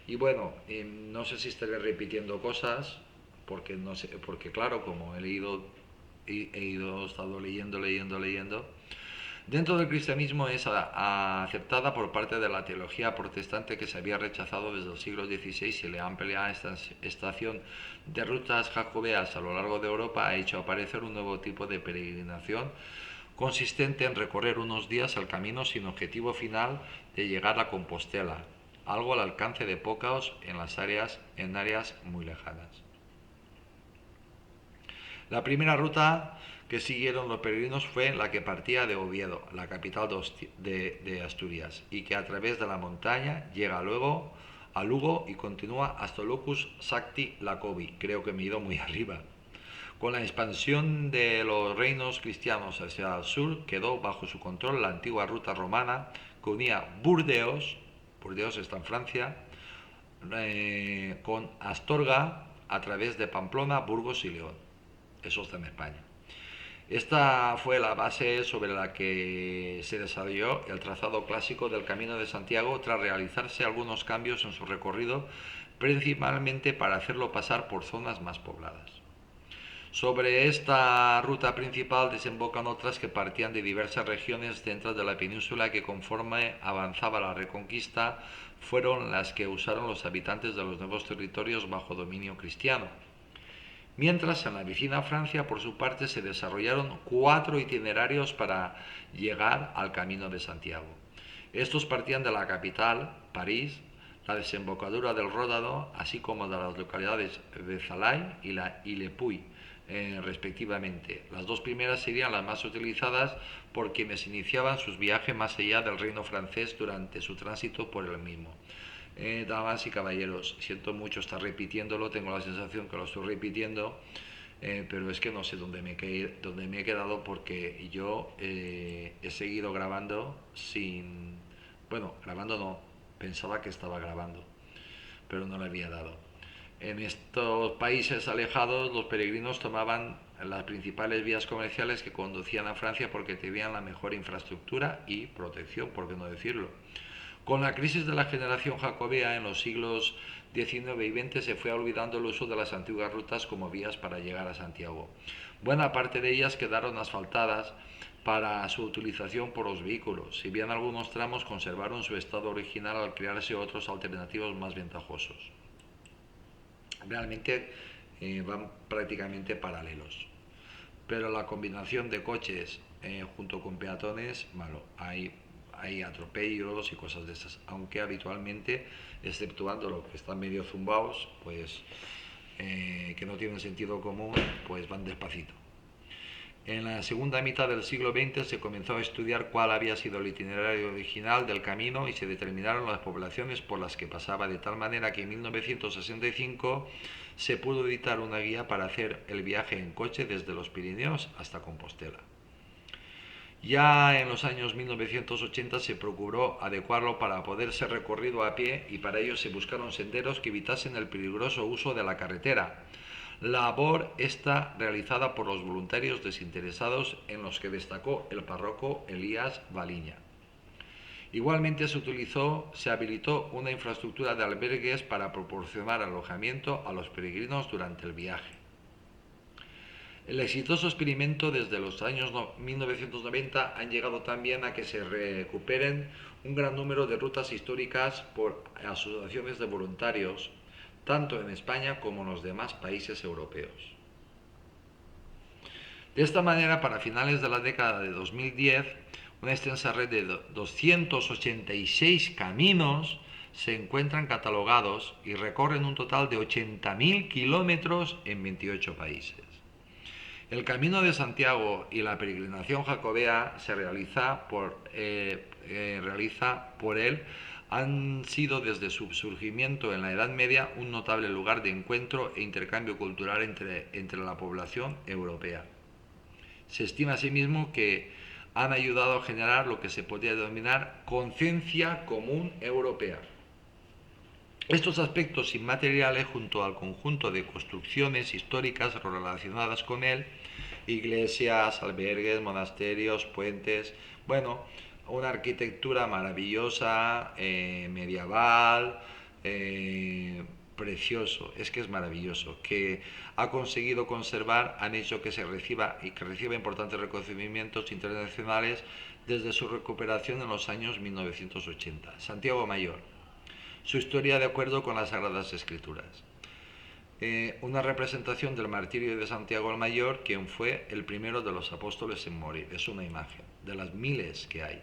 Y bueno, no sé si estaré repitiendo cosas, porque no sé, porque claro, como he estado leyendo. Dentro del cristianismo es aceptada por parte de la teología protestante que se había rechazado desde el siglo XVI y la amplia estación de rutas jacobeas a lo largo de Europa ha hecho aparecer un nuevo tipo de peregrinación consistente en recorrer unos días el camino sin objetivo final de llegar a Compostela, algo al alcance de pocos en áreas muy lejanas. La primera ruta que siguieron los peregrinos fue la que partía de Oviedo, la capital de Asturias, y que a través de la montaña llega luego a Lugo y continúa hasta Locus Sacti Lacovi. Creo que me he ido muy arriba. Con la expansión de los reinos cristianos hacia el sur, quedó bajo su control la antigua ruta romana que unía Burdeos está en Francia, con Astorga a través de Pamplona, Burgos y León. Eso está en España. Esta fue la base sobre la que se desarrolló el trazado clásico del Camino de Santiago tras realizarse algunos cambios en su recorrido, principalmente para hacerlo pasar por zonas más pobladas. Sobre esta ruta principal desembocan otras que partían de diversas regiones dentro de la península que conforme avanzaba la reconquista fueron las que usaron los habitantes de los nuevos territorios bajo dominio cristiano. Mientras en la vecina Francia, por su parte, se desarrollaron 4 itinerarios para llegar al Camino de Santiago. Estos partían de la capital, París, la desembocadura del Ródano, así como de las localidades de Zalay y Le Puy, respectivamente. Las dos primeras serían las más utilizadas por quienes iniciaban sus viajes más allá del reino francés durante su tránsito por el mismo. Damas y caballeros, siento mucho estar repitiéndolo, tengo la sensación que lo estoy repitiendo, pero es que no sé dónde me he quedado porque yo he seguido grabando sin... Bueno, grabando no, pensaba que estaba grabando, pero no le había dado. En estos países alejados los peregrinos tomaban las principales vías comerciales que conducían a Francia porque tenían la mejor infraestructura y protección, por qué no decirlo. Con la crisis de la generación jacobea en los siglos XIX y XX se fue olvidando el uso de las antiguas rutas como vías para llegar a Santiago. Buena parte de ellas quedaron asfaltadas para su utilización por los vehículos, si bien algunos tramos conservaron su estado original al crearse otros alternativos más ventajosos. Realmente van prácticamente paralelos. Pero la combinación de coches junto con peatones, malo, hay atropellos y cosas de esas, aunque habitualmente, exceptuando los que están medio zumbados, pues que no tienen sentido común, pues van despacito. En la segunda mitad del siglo XX se comenzó a estudiar cuál había sido el itinerario original del camino y se determinaron las poblaciones por las que pasaba, de tal manera que en 1965 se pudo editar una guía para hacer el viaje en coche desde los Pirineos hasta Compostela. Ya en los años 1980 se procuró adecuarlo para poder ser recorrido a pie y para ello se buscaron senderos que evitasen el peligroso uso de la carretera. Labor esta realizada por los voluntarios desinteresados en los que destacó el párroco Elías Baliña. Igualmente se habilitó una infraestructura de albergues para proporcionar alojamiento a los peregrinos durante el viaje. El exitoso experimento desde los años 1990 han llegado también a que se recuperen un gran número de rutas históricas por asociaciones de voluntarios, tanto en España como en los demás países europeos. De esta manera, para finales de la década de 2010, una extensa red de 286 caminos se encuentran catalogados y recorren un total de 80.000 kilómetros en 28 países. El Camino de Santiago y la peregrinación jacobea se realiza por él han sido desde su surgimiento en la Edad Media un notable lugar de encuentro e intercambio cultural entre la población europea. Se estima asimismo que han ayudado a generar lo que se podría denominar conciencia común europea. Estos aspectos inmateriales, junto al conjunto de construcciones históricas relacionadas con él, iglesias, albergues, monasterios, puentes, bueno, una arquitectura maravillosa, medieval, precioso, es que es maravilloso, que ha conseguido conservar, han hecho que se reciba y que reciba importantes reconocimientos internacionales desde su recuperación en los años 1980. Santiago Mayor, su historia de acuerdo con las Sagradas Escrituras. Una representación del martirio de Santiago el Mayor, quien fue el primero de los apóstoles en morir. Es una imagen de las miles que hay.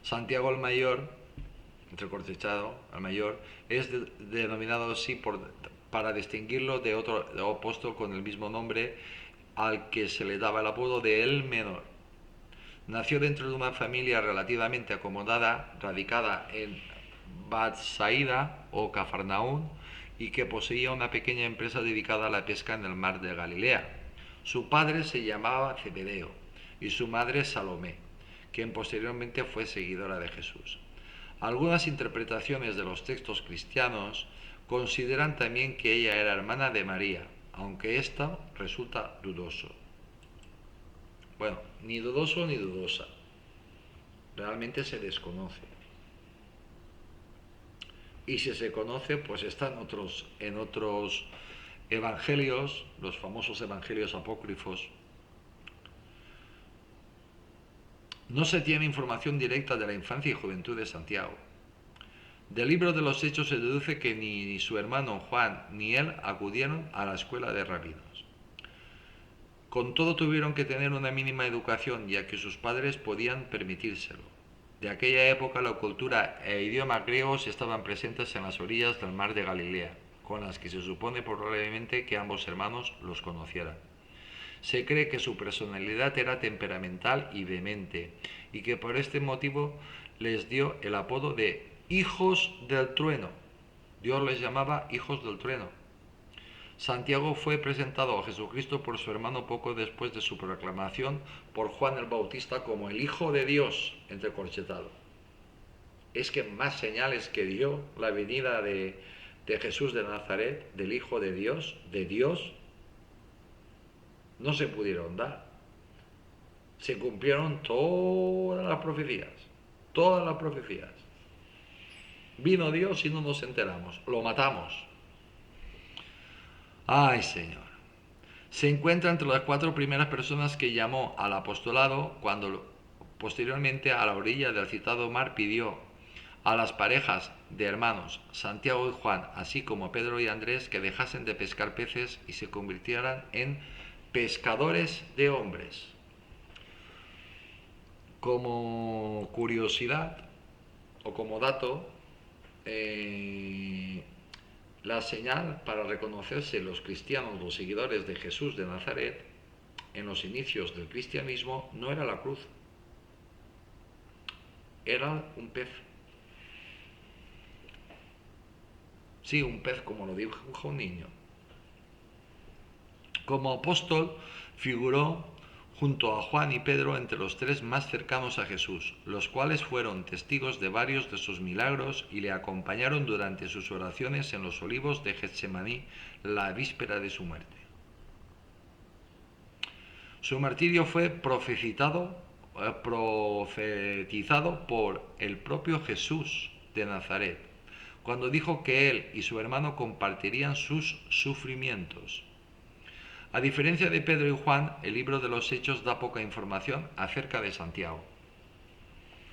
Santiago el Mayor, entrecortechado, el Mayor, es denominado así para distinguirlo de otro apóstol con el mismo nombre al que se le daba el apodo de el Menor. Nació dentro de una familia relativamente acomodada, radicada en Batsaida o Cafarnaún, y que poseía una pequeña empresa dedicada a la pesca en el mar de Galilea. Su padre se llamaba Zebedeo y su madre Salomé, quien posteriormente fue seguidora de Jesús. Algunas interpretaciones de los textos cristianos consideran también que ella era hermana de María, aunque esto resulta dudoso. Bueno, ni dudoso ni dudosa. Realmente se desconoce. Y si se conoce, pues está en otros evangelios, los famosos evangelios apócrifos. No se tiene información directa de la infancia y juventud de Santiago. Del libro de los Hechos se deduce que ni su hermano Juan ni él acudieron a la escuela de rabinos. Con todo tuvieron que tener una mínima educación, ya que sus padres podían permitírselo. De aquella época la cultura e idioma griegos estaban presentes en las orillas del mar de Galilea, con las que se supone probablemente que ambos hermanos los conocieran. Se cree que su personalidad era temperamental y vehemente, y que por este motivo les dio el apodo de hijos del trueno. Dios les llamaba hijos del trueno. Santiago fue presentado a Jesucristo por su hermano poco después de su proclamación por Juan el Bautista como el Hijo de Dios, entrecorchetado. Es que más señales que dio la venida de de Jesús de Nazaret, del Hijo de Dios, no se pudieron dar. Se cumplieron todas las profecías, todas las profecías. Vino Dios y no nos enteramos, lo matamos. Ay, Señor. Se encuentra entre las 4 primeras personas que llamó al apostolado cuando posteriormente a la orilla del citado mar pidió a las parejas de hermanos Santiago y Juan, así como Pedro y Andrés, que dejasen de pescar peces y se convirtieran en pescadores de hombres. Como curiosidad o como dato, la señal para reconocerse los cristianos, los seguidores de Jesús de Nazaret, en los inicios del cristianismo, no era la cruz, era un pez. Sí, un pez, como lo dibuja un niño. Como apóstol figuró junto a Juan y Pedro entre los 3 más cercanos a Jesús, los cuales fueron testigos de varios de sus milagros y le acompañaron durante sus oraciones en los olivos de Getsemaní la víspera de su muerte. Su martirio fue profetizado por el propio Jesús de Nazaret, cuando dijo que él y su hermano compartirían sus sufrimientos. A diferencia de Pedro y Juan, el libro de los Hechos da poca información acerca de Santiago.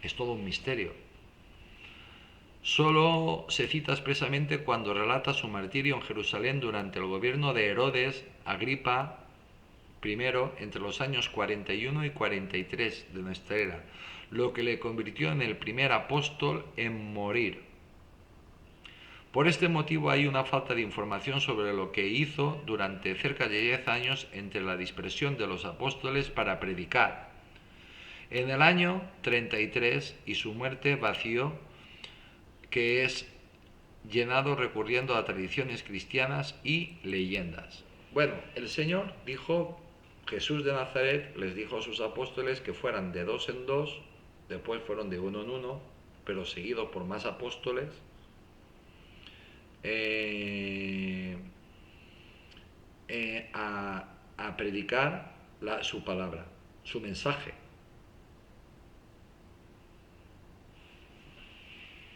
Es todo un misterio. Solo se cita expresamente cuando relata su martirio en Jerusalén durante el gobierno de Herodes Agripa I entre los años 41 y 43 de nuestra era, lo que le convirtió en el primer apóstol en morir. Por este motivo hay una falta de información sobre lo que hizo durante cerca de 10 años entre la dispersión de los apóstoles para predicar. En el año 33 y su muerte, vacío que es llenado recurriendo a tradiciones cristianas y leyendas. Bueno, el Señor dijo, Jesús de Nazaret les dijo a sus apóstoles que fueran de 2 en 2, después fueron de 1 en 1, pero seguidos por más apóstoles, a predicar su palabra, su mensaje.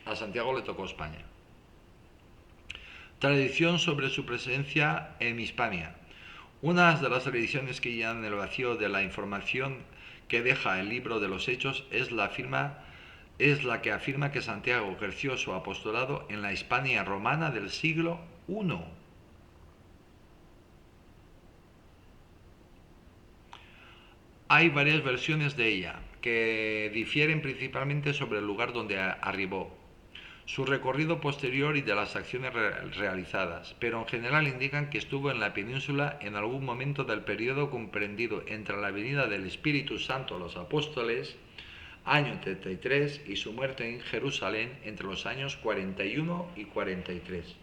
A Santiago le tocó España. Tradición sobre su presencia en Hispania. Una de las tradiciones que llenan el vacío de la información que deja el libro de los Hechos es la que afirma que Santiago ejerció su apostolado en la Hispania romana del siglo I. Hay varias versiones de ella, que difieren principalmente sobre el lugar donde arribó, su recorrido posterior y de las acciones realizadas, pero en general indican que estuvo en la península en algún momento del periodo comprendido entre la venida del Espíritu Santo a los apóstoles, año 33, y su muerte en Jerusalén entre los años 41 y 43.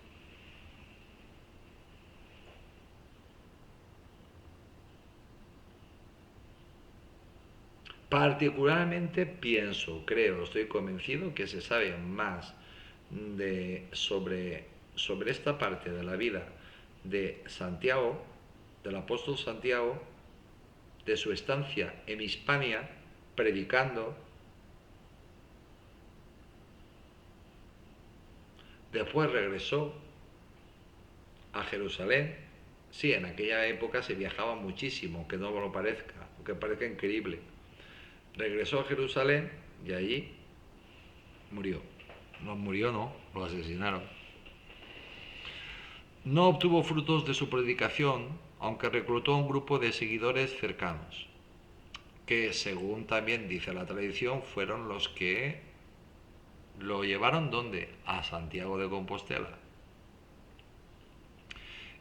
Particularmente pienso, creo, estoy convencido que se sabe más sobre esta parte de la vida de Santiago, del apóstol Santiago, de su estancia en Hispania, predicando. Después regresó a Jerusalén. Sí, en aquella época se viajaba muchísimo, aunque no lo parezca, aunque parezca increíble. Regresó a Jerusalén y allí murió. No murió, no, lo asesinaron. No obtuvo frutos de su predicación, aunque reclutó a un grupo de seguidores cercanos, que según también dice la tradición, fueron los que lo llevaron ¿dónde? A Santiago de Compostela.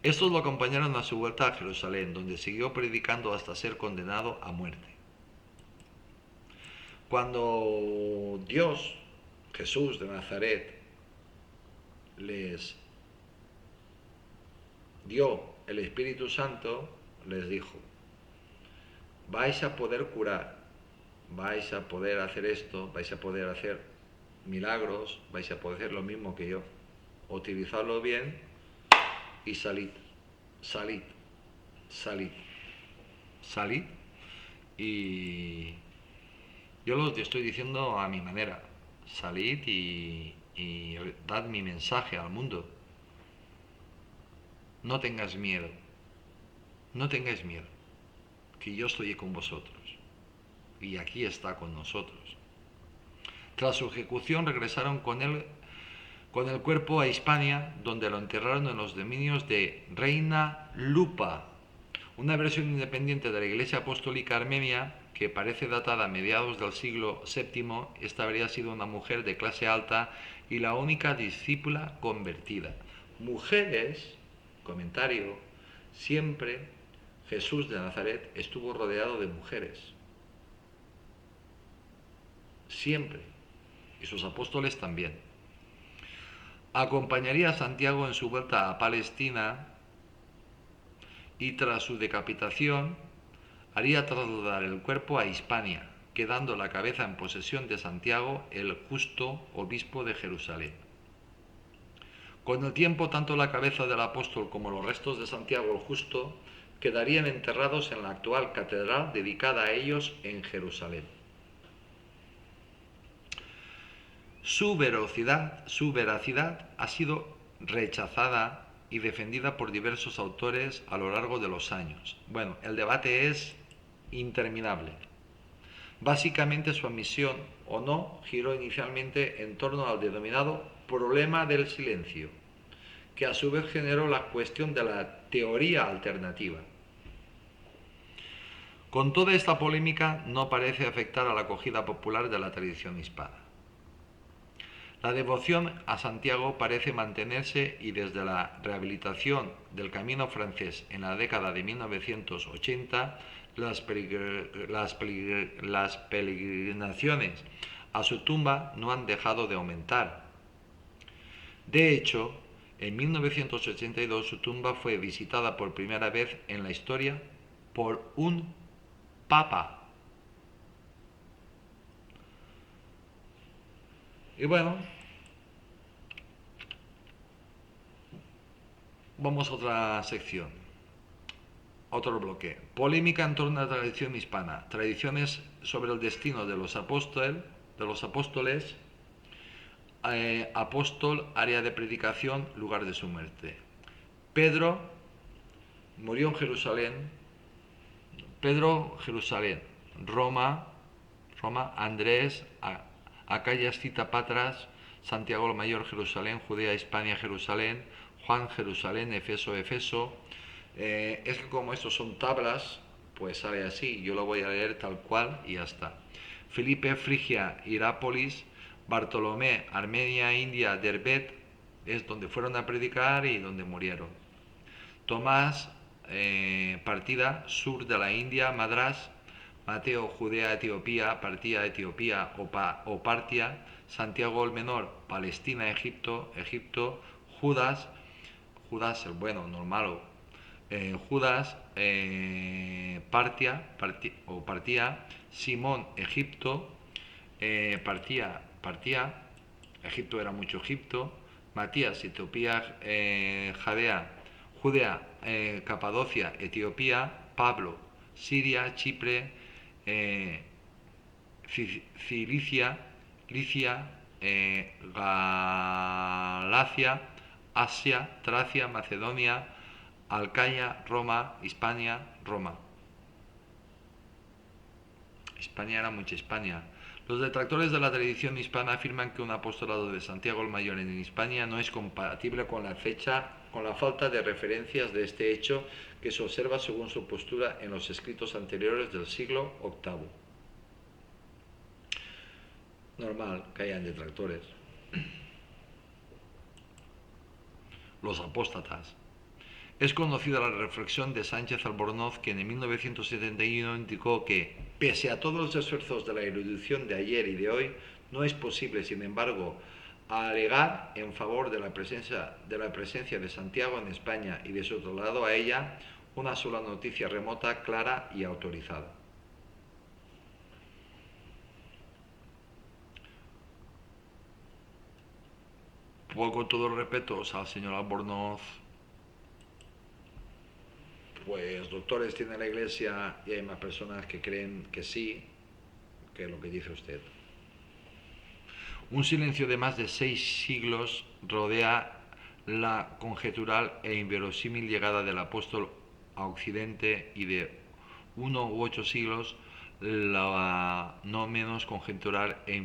Estos lo acompañaron a su vuelta a Jerusalén, donde siguió predicando hasta ser condenado a muerte. Cuando Dios, Jesús de Nazaret, les dio el Espíritu Santo, les dijo, vais a poder curar, vais a poder hacer esto, vais a poder hacer milagros, vais a poder hacer lo mismo que yo. utilizarlo bien y salid, salid, salid, salid. Y yo lo estoy diciendo a mi manera. Salid y dad mi mensaje al mundo. No tengáis miedo. No tengáis miedo. Que yo estoy con vosotros. Y aquí está con nosotros. Tras su ejecución regresaron con el cuerpo a Hispania, donde lo enterraron en los dominios de Reina Lupa, una versión independiente de la Iglesia Apostólica Armenia que parece datada a mediados del siglo VII. Esta habría sido una mujer de clase alta y la única discípula convertida. Mujeres, comentario, siempre Jesús de Nazaret estuvo rodeado de mujeres. Siempre. Y sus apóstoles también. Acompañaría a Santiago en su vuelta a Palestina y tras su decapitación haría trasladar el cuerpo a Hispania, quedando la cabeza en posesión de Santiago, el justo obispo de Jerusalén. Con el tiempo, tanto la cabeza del apóstol como los restos de Santiago el justo quedarían enterrados en la actual catedral dedicada a ellos en Jerusalén. Su veracidad ha sido rechazada y defendida por diversos autores a lo largo de los años. Bueno, el debate es interminable. Básicamente su admisión o no giró inicialmente en torno al denominado problema del silencio, que a su vez generó la cuestión de la teoría alternativa. Con toda esta polémica no parece afectar a la acogida popular de la tradición hispana. La devoción a Santiago parece mantenerse y desde la rehabilitación del camino francés en la década de 1980, las peregrinaciones a su tumba no han dejado de aumentar. De hecho, en 1982 su tumba fue visitada por primera vez en la historia por un papa. Y bueno, vamos a otra sección, otro bloque. Polémica en torno a la tradición hispana. Tradiciones sobre el destino de los apóstoles, apóstol, área de predicación, lugar de su muerte. Pedro murió en Jerusalén. Jerusalén. Roma, Andrés, Acayas, Cita, Patras, Santiago el Mayor, Jerusalén, Judea, Hispania, Jerusalén, Juan, Jerusalén, Efeso. Es que como estos son tablas, pues sale así. Yo lo voy a leer tal cual y ya está. Felipe, Frigia, Hirápolis, Bartolomé, Armenia, India, Derbet, es donde fueron a predicar y donde murieron. Tomás, partida, sur de la India, Madrás. Mateo, Judea, Etiopía, Partía, Etiopía o Partia. Santiago el Menor, Palestina, Egipto. Judas, el bueno, normal. Judas, Partía. Simón, Egipto. Partía. Egipto era mucho Egipto. Matías, Etiopía, Judea, Capadocia, Etiopía. Pablo, Siria, Chipre, Cilicia, Licia, Galacia, Asia, Tracia, Macedonia, Alcaya, Roma, Hispania, Roma. España era mucha España. Los detractores de la tradición hispana afirman que un apostolado de Santiago el Mayor en Hispania no es compatible con la falta de referencias de este hecho que se observa según su postura en los escritos anteriores del siglo VIII. Normal que hayan detractores. Los apóstatas. Es conocida la reflexión de Sánchez Albornoz, que en 1971 indicó que, pese a todos los esfuerzos de la erudición de ayer y de hoy, no es posible, sin embargo, alegar en favor de la presencia de Santiago en España y de su traslado a ella una sola noticia remota, clara y autorizada. Pues con todo el respeto al señor Albornoz, pues doctores tiene la Iglesia y hay más personas que creen que sí, que lo que dice usted. Un silencio de más de 6 siglos rodea la conjetural e inverosímil llegada del apóstol a Occidente y de 1 u 8 siglos la no menos conjetural e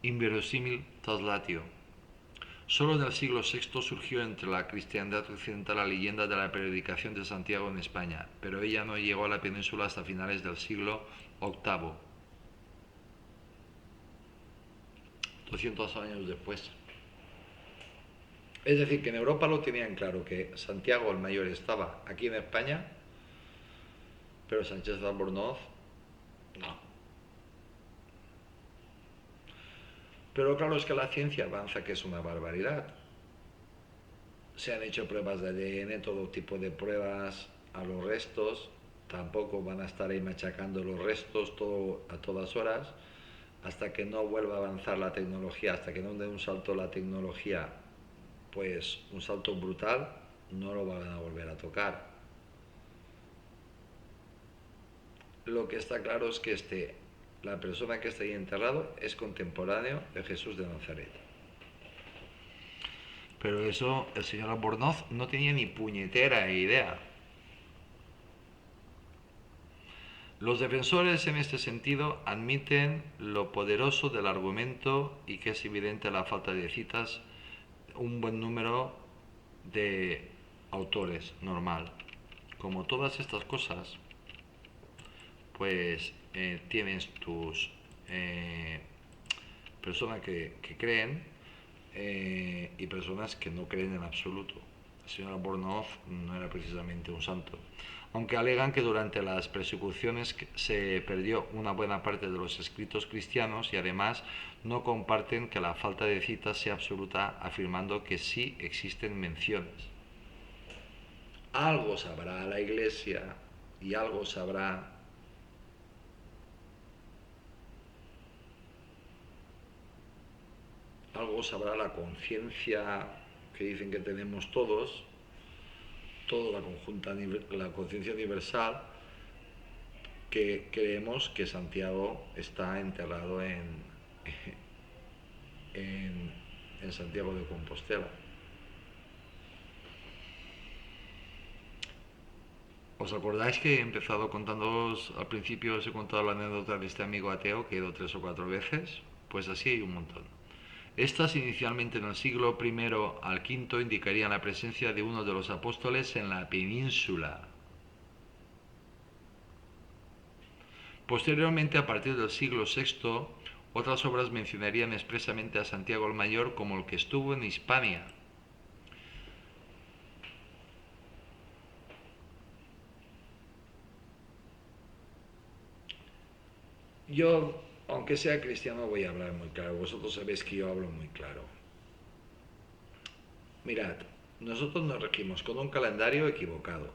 inverosímil traslatio. Solo en el siglo VI surgió entre la cristiandad occidental la leyenda de la predicación de Santiago en España, pero ella no llegó a la península hasta finales del siglo VIII, 200 años después. Es decir, que en Europa lo tenían claro, que Santiago el Mayor estaba aquí en España, pero Sánchez de Albornoz no. Pero claro, es que la ciencia avanza, que es una barbaridad. Se han hecho pruebas de ADN, todo tipo de pruebas a los restos, tampoco van a estar ahí machacando los restos a todas horas, hasta que no vuelva a avanzar la tecnología, hasta que no dé un salto la tecnología, pues un salto brutal, no lo van a volver a tocar. Lo que está claro es que la persona que está ahí enterrado es contemporáneo de Jesús de Nazaret. Pero eso el señor Albornoz no tenía ni puñetera idea. Los defensores en este sentido admiten lo poderoso del argumento y que es evidente la falta de citas, un buen número de autores, normal. Como todas estas cosas, pues tienes tus personas que creen y personas que no creen en absoluto. El señor Albornoz no era precisamente un santo, aunque alegan que durante las persecuciones se perdió una buena parte de los escritos cristianos y además no comparten que la falta de citas sea absoluta, afirmando que sí existen menciones. Algo sabrá la Iglesia y algo sabrá la conciencia que dicen que tenemos todos, toda la conciencia universal, que creemos que Santiago está enterrado en Santiago de Compostela. ¿Os acordáis que he empezado contándoos al principio, os he contado la anécdota de este amigo ateo que he ido 3 o 4 veces? Pues así hay un montón. Estas inicialmente en el siglo I al V indicarían la presencia de uno de los apóstoles en la península. Posteriormente, a partir del siglo VI, otras obras mencionarían expresamente a Santiago el Mayor como el que estuvo en Hispania. Yo, aunque sea cristiano, voy a hablar muy claro. Vosotros sabéis que yo hablo muy claro. Mirad, nosotros nos regimos con un calendario equivocado,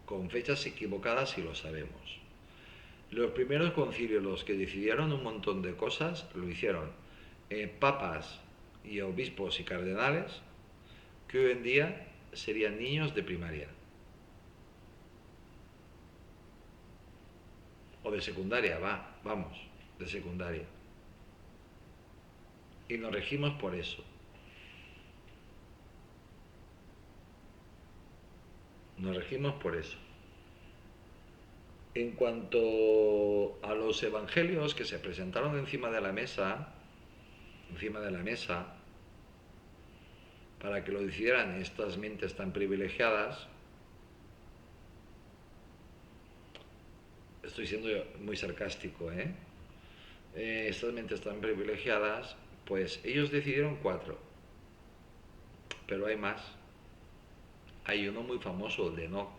con fechas equivocadas y lo sabemos. Los primeros concilios, los que decidieron un montón de cosas, lo hicieron papas y obispos y cardenales, que hoy en día serían niños de primaria. O de secundaria, vamos, de secundaria. Y nos regimos por eso. Nos regimos por eso. En cuanto a los evangelios que se presentaron encima de la mesa, para que lo hicieran estas mentes tan privilegiadas, estoy siendo muy sarcástico, estas mentes tan privilegiadas, pues ellos decidieron 4, pero hay más. Hay uno muy famoso, el de Enoch,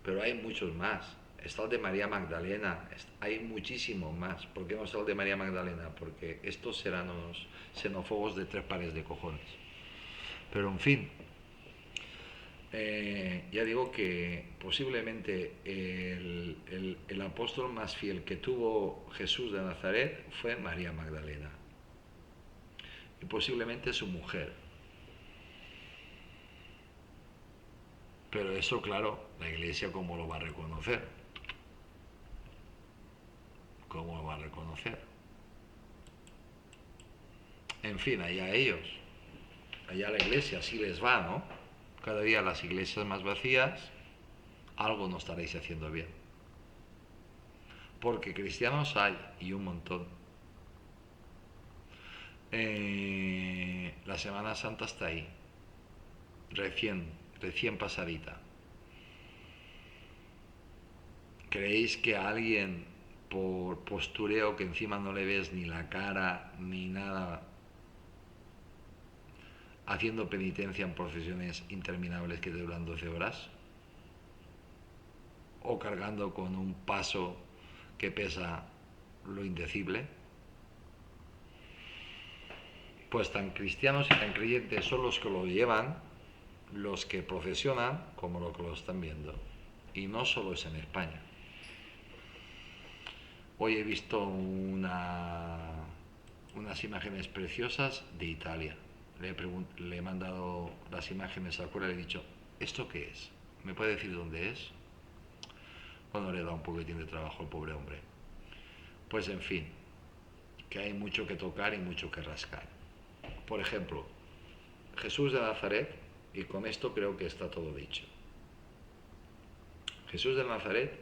pero hay muchos más. Está el de María Magdalena, hay muchísimo más. ¿Por qué no está el de María Magdalena? Porque estos serán unos xenófobos de 3 pares de cojones. Pero en fin, ya digo que posiblemente el apóstol más fiel que tuvo Jesús de Nazaret fue María Magdalena. y posiblemente su mujer. Pero eso, claro, la Iglesia ¿cómo lo va a reconocer? ¿Cómo lo va a reconocer? En fin, allá ellos, allá la Iglesia, así les va, ¿no? Cada día las iglesias más vacías, algo no estaréis haciendo bien. Porque cristianos hay, y un montón. La Semana Santa está ahí, recién pasadita. ¿Creéis que a alguien por postureo que encima no le ves ni la cara ni nada, haciendo penitencia en procesiones interminables que duran 12 horas? ¿O cargando con un paso que pesa lo indecible? Pues tan cristianos y tan creyentes son los que lo llevan, los que procesionan, como los que lo están viendo. Y no solo es en España. Hoy he visto unas imágenes preciosas de Italia. Le he mandado las imágenes al cura y le he dicho, ¿esto qué es? ¿Me puede decir dónde es? Bueno, le da un poquitín de trabajo al pobre hombre. Pues en fin, que hay mucho que tocar y mucho que rascar. Por ejemplo, Jesús de Nazaret, y con esto creo que está todo dicho. Jesús de Nazaret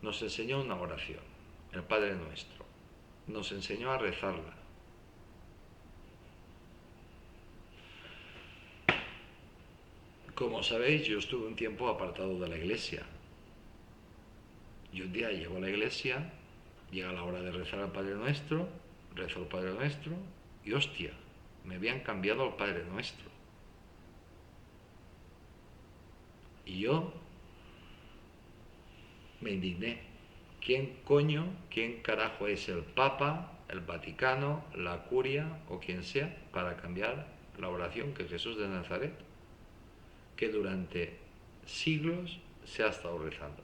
nos enseñó una oración, el Padre Nuestro. Nos enseñó a rezarla. Como sabéis, yo estuve un tiempo apartado de la iglesia. Y un día llego a la iglesia, llega la hora de rezar al Padre Nuestro, rezo al Padre Nuestro, y hostia, me habían cambiado al Padre Nuestro. Y yo me indigné. ¿Quién carajo es el Papa, el Vaticano, la Curia o quien sea para cambiar la oración que Jesús de Nazaret, que durante siglos se ha estado rezando?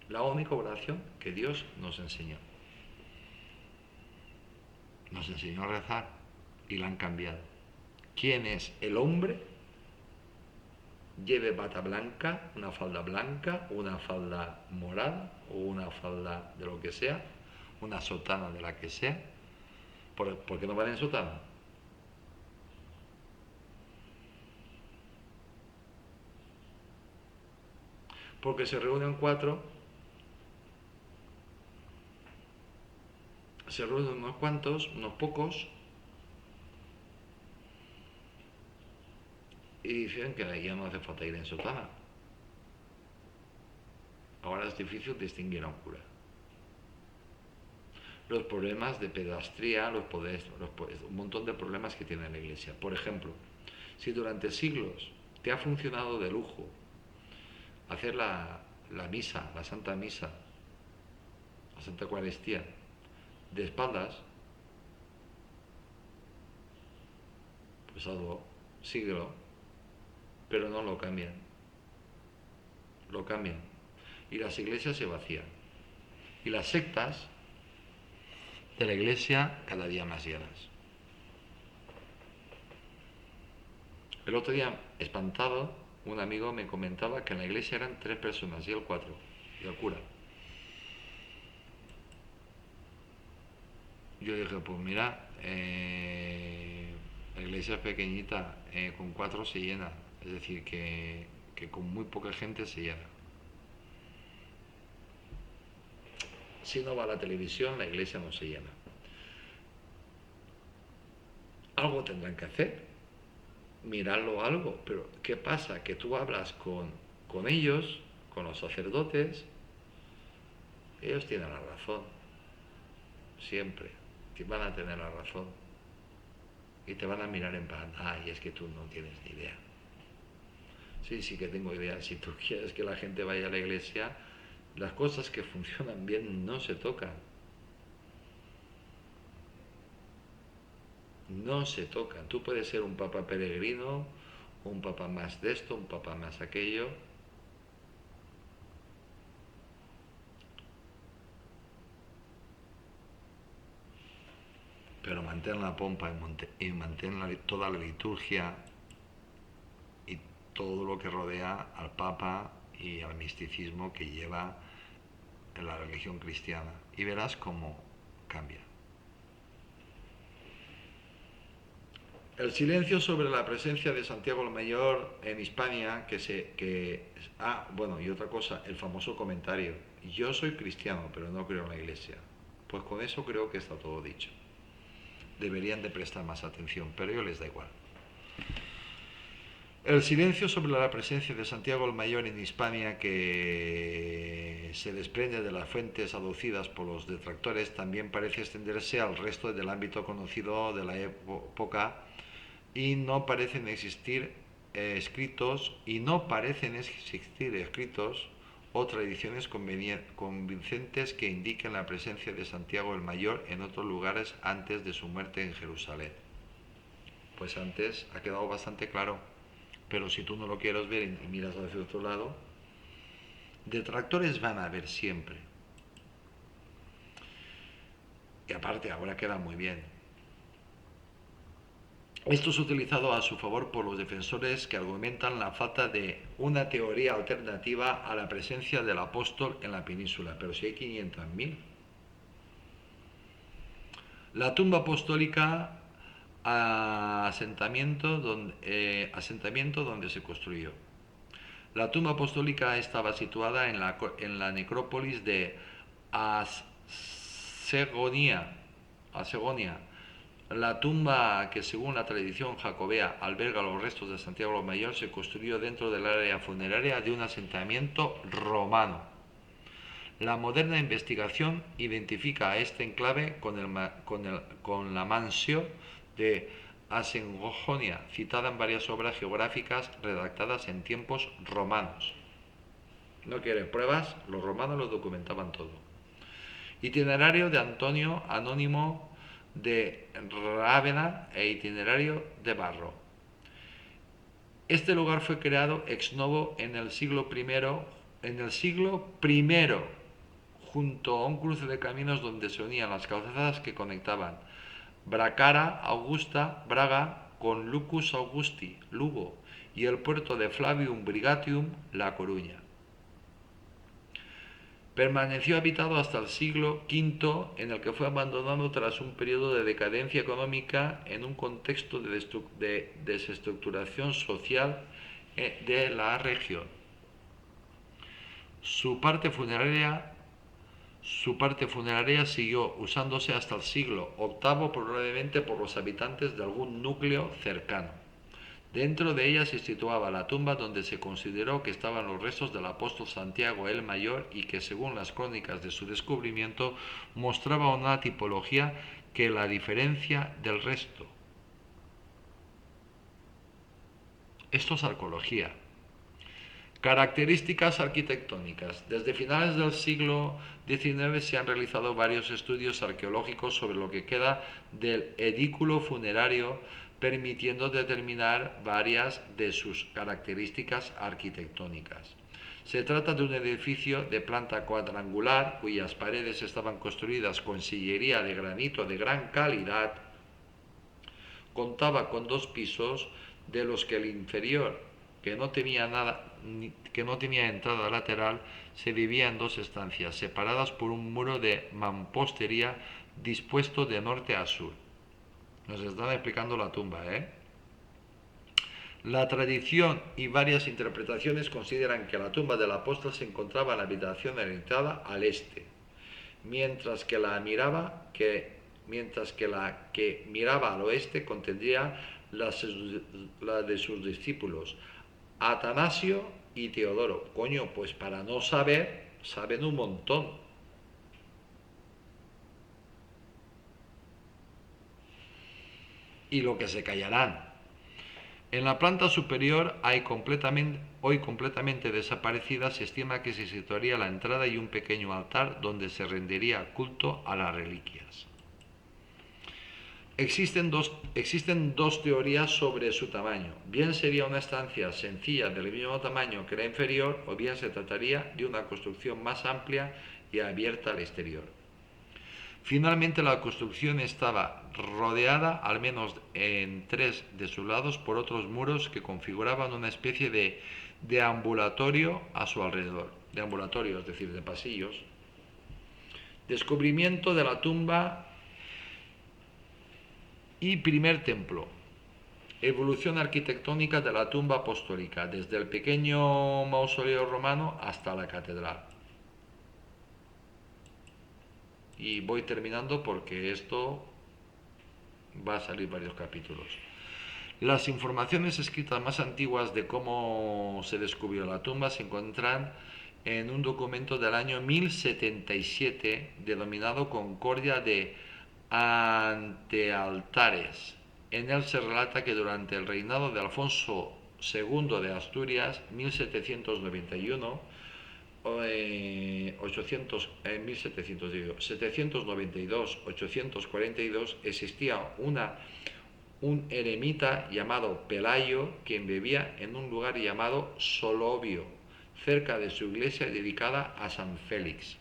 La única oración que Dios nos enseñó. Nos enseñó a rezar y la han cambiado. ¿Quién es el hombre? Lleve bata blanca, una falda, una falda morada o una falda de lo que sea, una sotana de la que sea. ¿Por qué no van en sotana? Porque se reúnen se reúnen unos cuantos, unos pocos, y dicen que ya no hace falta ir en sotana. Ahora es difícil distinguir a un cura. Los problemas de pedastría, un montón de problemas que tiene la iglesia. Por ejemplo, si durante siglos te ha funcionado de lujo hacer la misa, la Santa Misa, la Santa Eucaristía, de espaldas, pues algo, síguelo, pero no lo cambian. Lo cambian. Y las iglesias se vacían. Y las sectas de la iglesia cada día más llenas. El otro día, espantado, un amigo me comentaba que en la iglesia eran 3 personas y él 4, y el cura. Yo dije, pues mira, la iglesia es pequeñita, con 4 se llena, es decir, que con muy poca gente se llena. Si no va a la televisión, la iglesia no se llena. Algo tendrán que hacer, mirarlo algo, pero ¿qué pasa? Que tú hablas con ellos, con los sacerdotes, ellos tienen la razón, siempre, van a tener la razón. Y te van a mirar en plan, ay, es que tú no tienes ni idea. Sí, sí que tengo idea. Si tú quieres que la gente vaya a la iglesia, las cosas que funcionan bien no se tocan. No se tocan. Tú puedes ser un papa peregrino, un papa más de esto, un papa más aquello. pero mantén la pompa y mantén toda la liturgia y todo lo que rodea al Papa y al misticismo que lleva en la religión cristiana, y verás cómo cambia. El silencio sobre la presencia de Santiago el Mayor en Hispania, y otra cosa, el famoso comentario: yo soy cristiano, pero no creo en la Iglesia. Pues con eso creo que está todo dicho. Deberían de prestar más atención, pero a ellos les da igual. El silencio sobre la presencia de Santiago el Mayor en Hispania, que se desprende de las fuentes aducidas por los detractores, también parece extenderse al resto del ámbito conocido de la época, y no parecen existir escritos o tradiciones convincentes que indiquen la presencia de Santiago el Mayor en otros lugares antes de su muerte en Jerusalén. Pues antes ha quedado bastante claro, pero si tú no lo quieres ver y miras hacia otro lado, detractores van a haber siempre. Y aparte ahora queda muy bien. Esto es utilizado a su favor por los defensores que argumentan la falta de una teoría alternativa a la presencia del apóstol en la península. Pero si hay 500.000. La tumba apostólica, asentamiento donde se construyó. La tumba apostólica estaba situada en la necrópolis de Asegonia. La tumba, que según la tradición jacobea alberga los restos de Santiago el Mayor, se construyó dentro del área funeraria de un asentamiento romano. La moderna investigación identifica a este enclave con la mansio de Asegonia, citada en varias obras geográficas redactadas en tiempos romanos. ¿No quieres pruebas? Los romanos lo documentaban todo. Itinerario de Antonio Anónimo de Rávena e itinerario de Barro. Este lugar fue creado ex novo en el siglo I, junto a un cruce de caminos donde se unían las calzadas que conectaban Bracara Augusta, Braga, con Lucus Augusti, Lugo, y el puerto de Flavium Brigatium, La Coruña. Permaneció habitado hasta el siglo V, en el que fue abandonado tras un periodo de decadencia económica en un contexto de desestructuración social de la región. Su parte funeraria siguió usándose hasta el siglo VIII, probablemente por los habitantes de algún núcleo cercano. Dentro de ella se situaba la tumba donde se consideró que estaban los restos del apóstol Santiago el Mayor, y que, según las crónicas de su descubrimiento, mostraba una tipología que la diferencia del resto. Esto es arqueología. Características arquitectónicas. Desde finales del siglo XIX se han realizado varios estudios arqueológicos sobre lo que queda del edículo funerario, permitiendo determinar varias de sus características arquitectónicas. Se trata de un edificio de planta cuadrangular, cuyas paredes estaban construidas con sillería de granito de gran calidad. Contaba con 2 pisos, de los que el inferior, que no tenía entrada lateral, se dividía en 2 estancias, separadas por un muro de mampostería dispuesto de norte a sur. Nos están explicando la tumba, ¿eh? La tradición y varias interpretaciones consideran que la tumba del apóstol se encontraba en la habitación orientada al este, mientras que la que miraba al oeste contendría la de sus discípulos Atanasio y Teodoro. Coño, pues para no saber, saben un montón. Y lo que se callarán. En la planta superior, hoy completamente desaparecida, se estima que se situaría la entrada y un pequeño altar donde se rendiría culto a las reliquias. Existen dos teorías sobre su tamaño. Bien sería una estancia sencilla del mismo tamaño que la inferior, o bien se trataría de una construcción más amplia y abierta al exterior. Finalmente la construcción estaba rodeada, al menos en tres de sus lados, por otros muros que configuraban una especie de deambulatorio a su alrededor. Deambulatorio, es decir, de pasillos. Descubrimiento de la tumba y primer templo. Evolución arquitectónica de la tumba apostólica, desde el pequeño mausoleo romano hasta la catedral. Y voy terminando porque esto va a salir varios capítulos. Las informaciones escritas más antiguas de cómo se descubrió la tumba se encuentran en un documento del año 1077 denominado Concordia de Antealtares. En él se relata que durante el reinado de Alfonso II de Asturias, 1791, 792-842, existía un eremita llamado Pelayo, quien vivía en un lugar llamado Solovio, cerca de su iglesia dedicada a San Félix.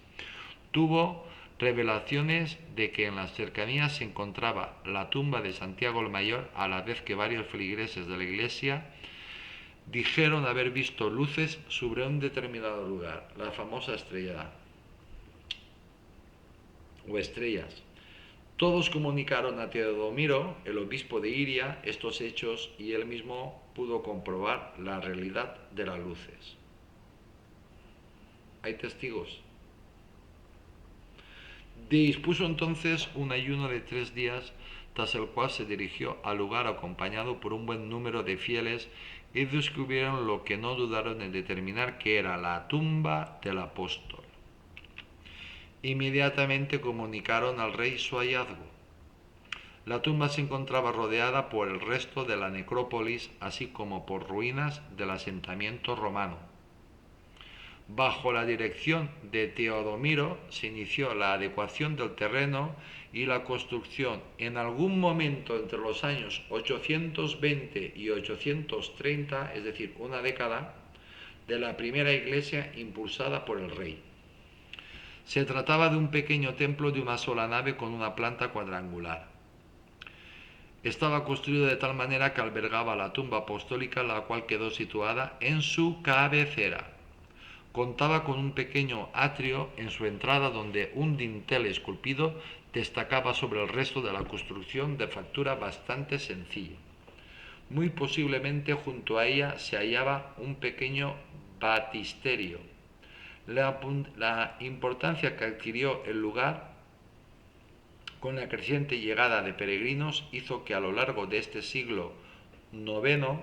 Tuvo revelaciones de que en las cercanías se encontraba la tumba de Santiago el Mayor, a la vez que varios feligreses de la iglesia dijeron haber visto luces sobre un determinado lugar, la famosa estrella o estrellas. Todos comunicaron a Teodomiro, el obispo de Iria, estos hechos y él mismo pudo comprobar la realidad de las luces. Hay testigos. Dispuso entonces un ayuno de 3 días, tras el cual se dirigió al lugar acompañado por un buen número de fieles y descubrieron lo que no dudaron en determinar que era la tumba del apóstol. Inmediatamente comunicaron al rey su hallazgo. La tumba se encontraba rodeada por el resto de la necrópolis, así como por ruinas del asentamiento romano. Bajo la dirección de Teodomiro se inició la adecuación del terreno y la construcción en algún momento entre los años 820 y 830, es decir, una década, de la primera iglesia impulsada por el rey. Se trataba de un pequeño templo de una sola nave con una planta cuadrangular. Estaba construido de tal manera que albergaba la tumba apostólica, la cual quedó situada en su cabecera. Contaba con un pequeño atrio en su entrada donde un dintel esculpido destacaba sobre el resto de la construcción de factura bastante sencilla. Muy posiblemente junto a ella se hallaba un pequeño baptisterio. La importancia que adquirió el lugar con la creciente llegada de peregrinos hizo que a lo largo de este siglo IX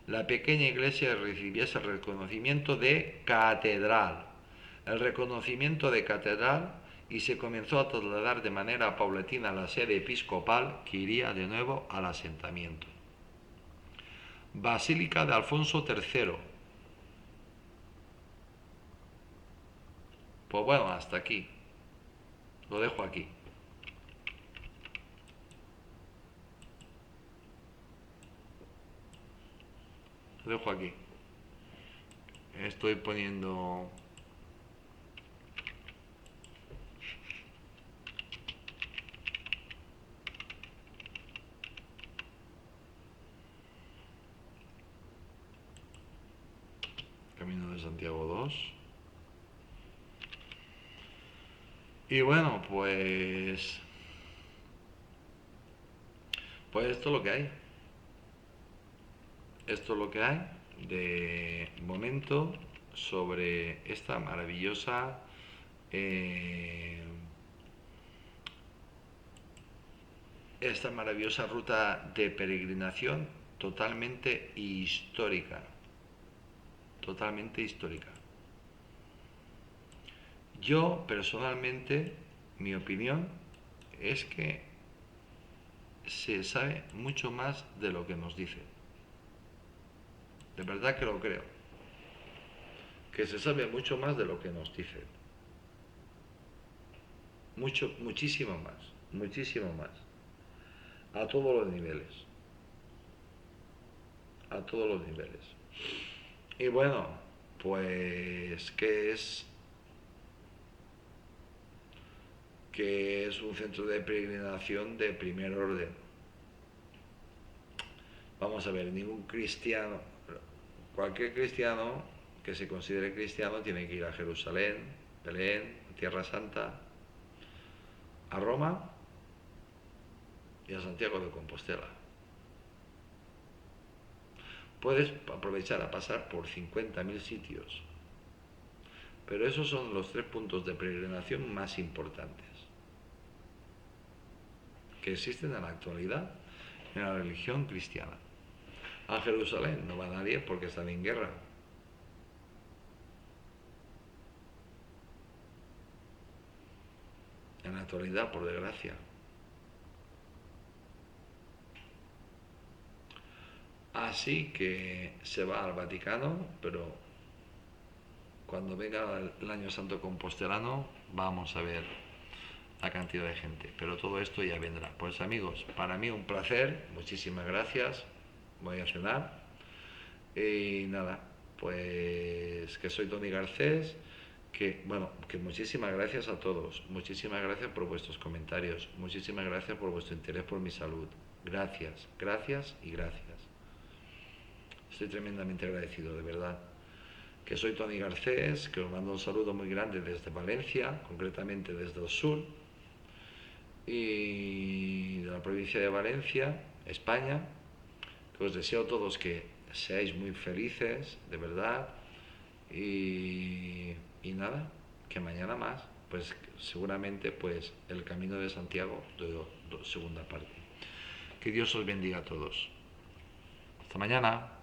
la pequeña iglesia recibiese el reconocimiento de catedral. El reconocimiento de catedral y se comenzó a trasladar de manera paulatina la sede episcopal que iría de nuevo al asentamiento. Basílica de Alfonso III. Pues bueno, hasta aquí. Lo dejo aquí. Lo dejo aquí. Estoy poniendo... Camino de Santiago 2. Y bueno, pues esto es lo que hay. Esto es lo que hay de momento sobre esta maravillosa ruta de peregrinación totalmente histórica. Totalmente histórica. Yo personalmente, mi opinión es que se sabe mucho más de lo que nos dicen. De verdad que lo creo. Que se sabe mucho más de lo que nos dicen. Muchísimo más. Muchísimo más. A todos los niveles. A todos los niveles. Y bueno, pues, ¿qué es que es un centro de peregrinación de primer orden. Vamos a ver, ningún cristiano, cualquier cristiano que se considere cristiano tiene que ir a Jerusalén, Belén, Tierra Santa, a Roma y a Santiago de Compostela. Puedes aprovechar a pasar por 50.000 sitios, pero esos son los 3 puntos de peregrinación más importantes que existen en la actualidad en la religión cristiana. A Jerusalén no va nadie porque están en guerra. En la actualidad, por desgracia. Así que se va al Vaticano, pero cuando venga el Año Santo Compostelano vamos a ver la cantidad de gente. Pero todo esto ya vendrá. Pues amigos, para mí un placer. Muchísimas gracias. Voy a cenar. Y nada, pues que soy Tony Garcés. Que muchísimas gracias a todos. Muchísimas gracias por vuestros comentarios. Muchísimas gracias por vuestro interés por mi salud. Gracias, gracias y gracias. Estoy tremendamente agradecido, de verdad. Que soy Tony Garcés, que os mando un saludo muy grande desde Valencia, concretamente desde el sur, y de la provincia de Valencia, España, que os deseo a todos que seáis muy felices, de verdad, y nada, que mañana más, pues seguramente pues el Camino de Santiago de segunda parte. Que Dios os bendiga a todos. Hasta mañana.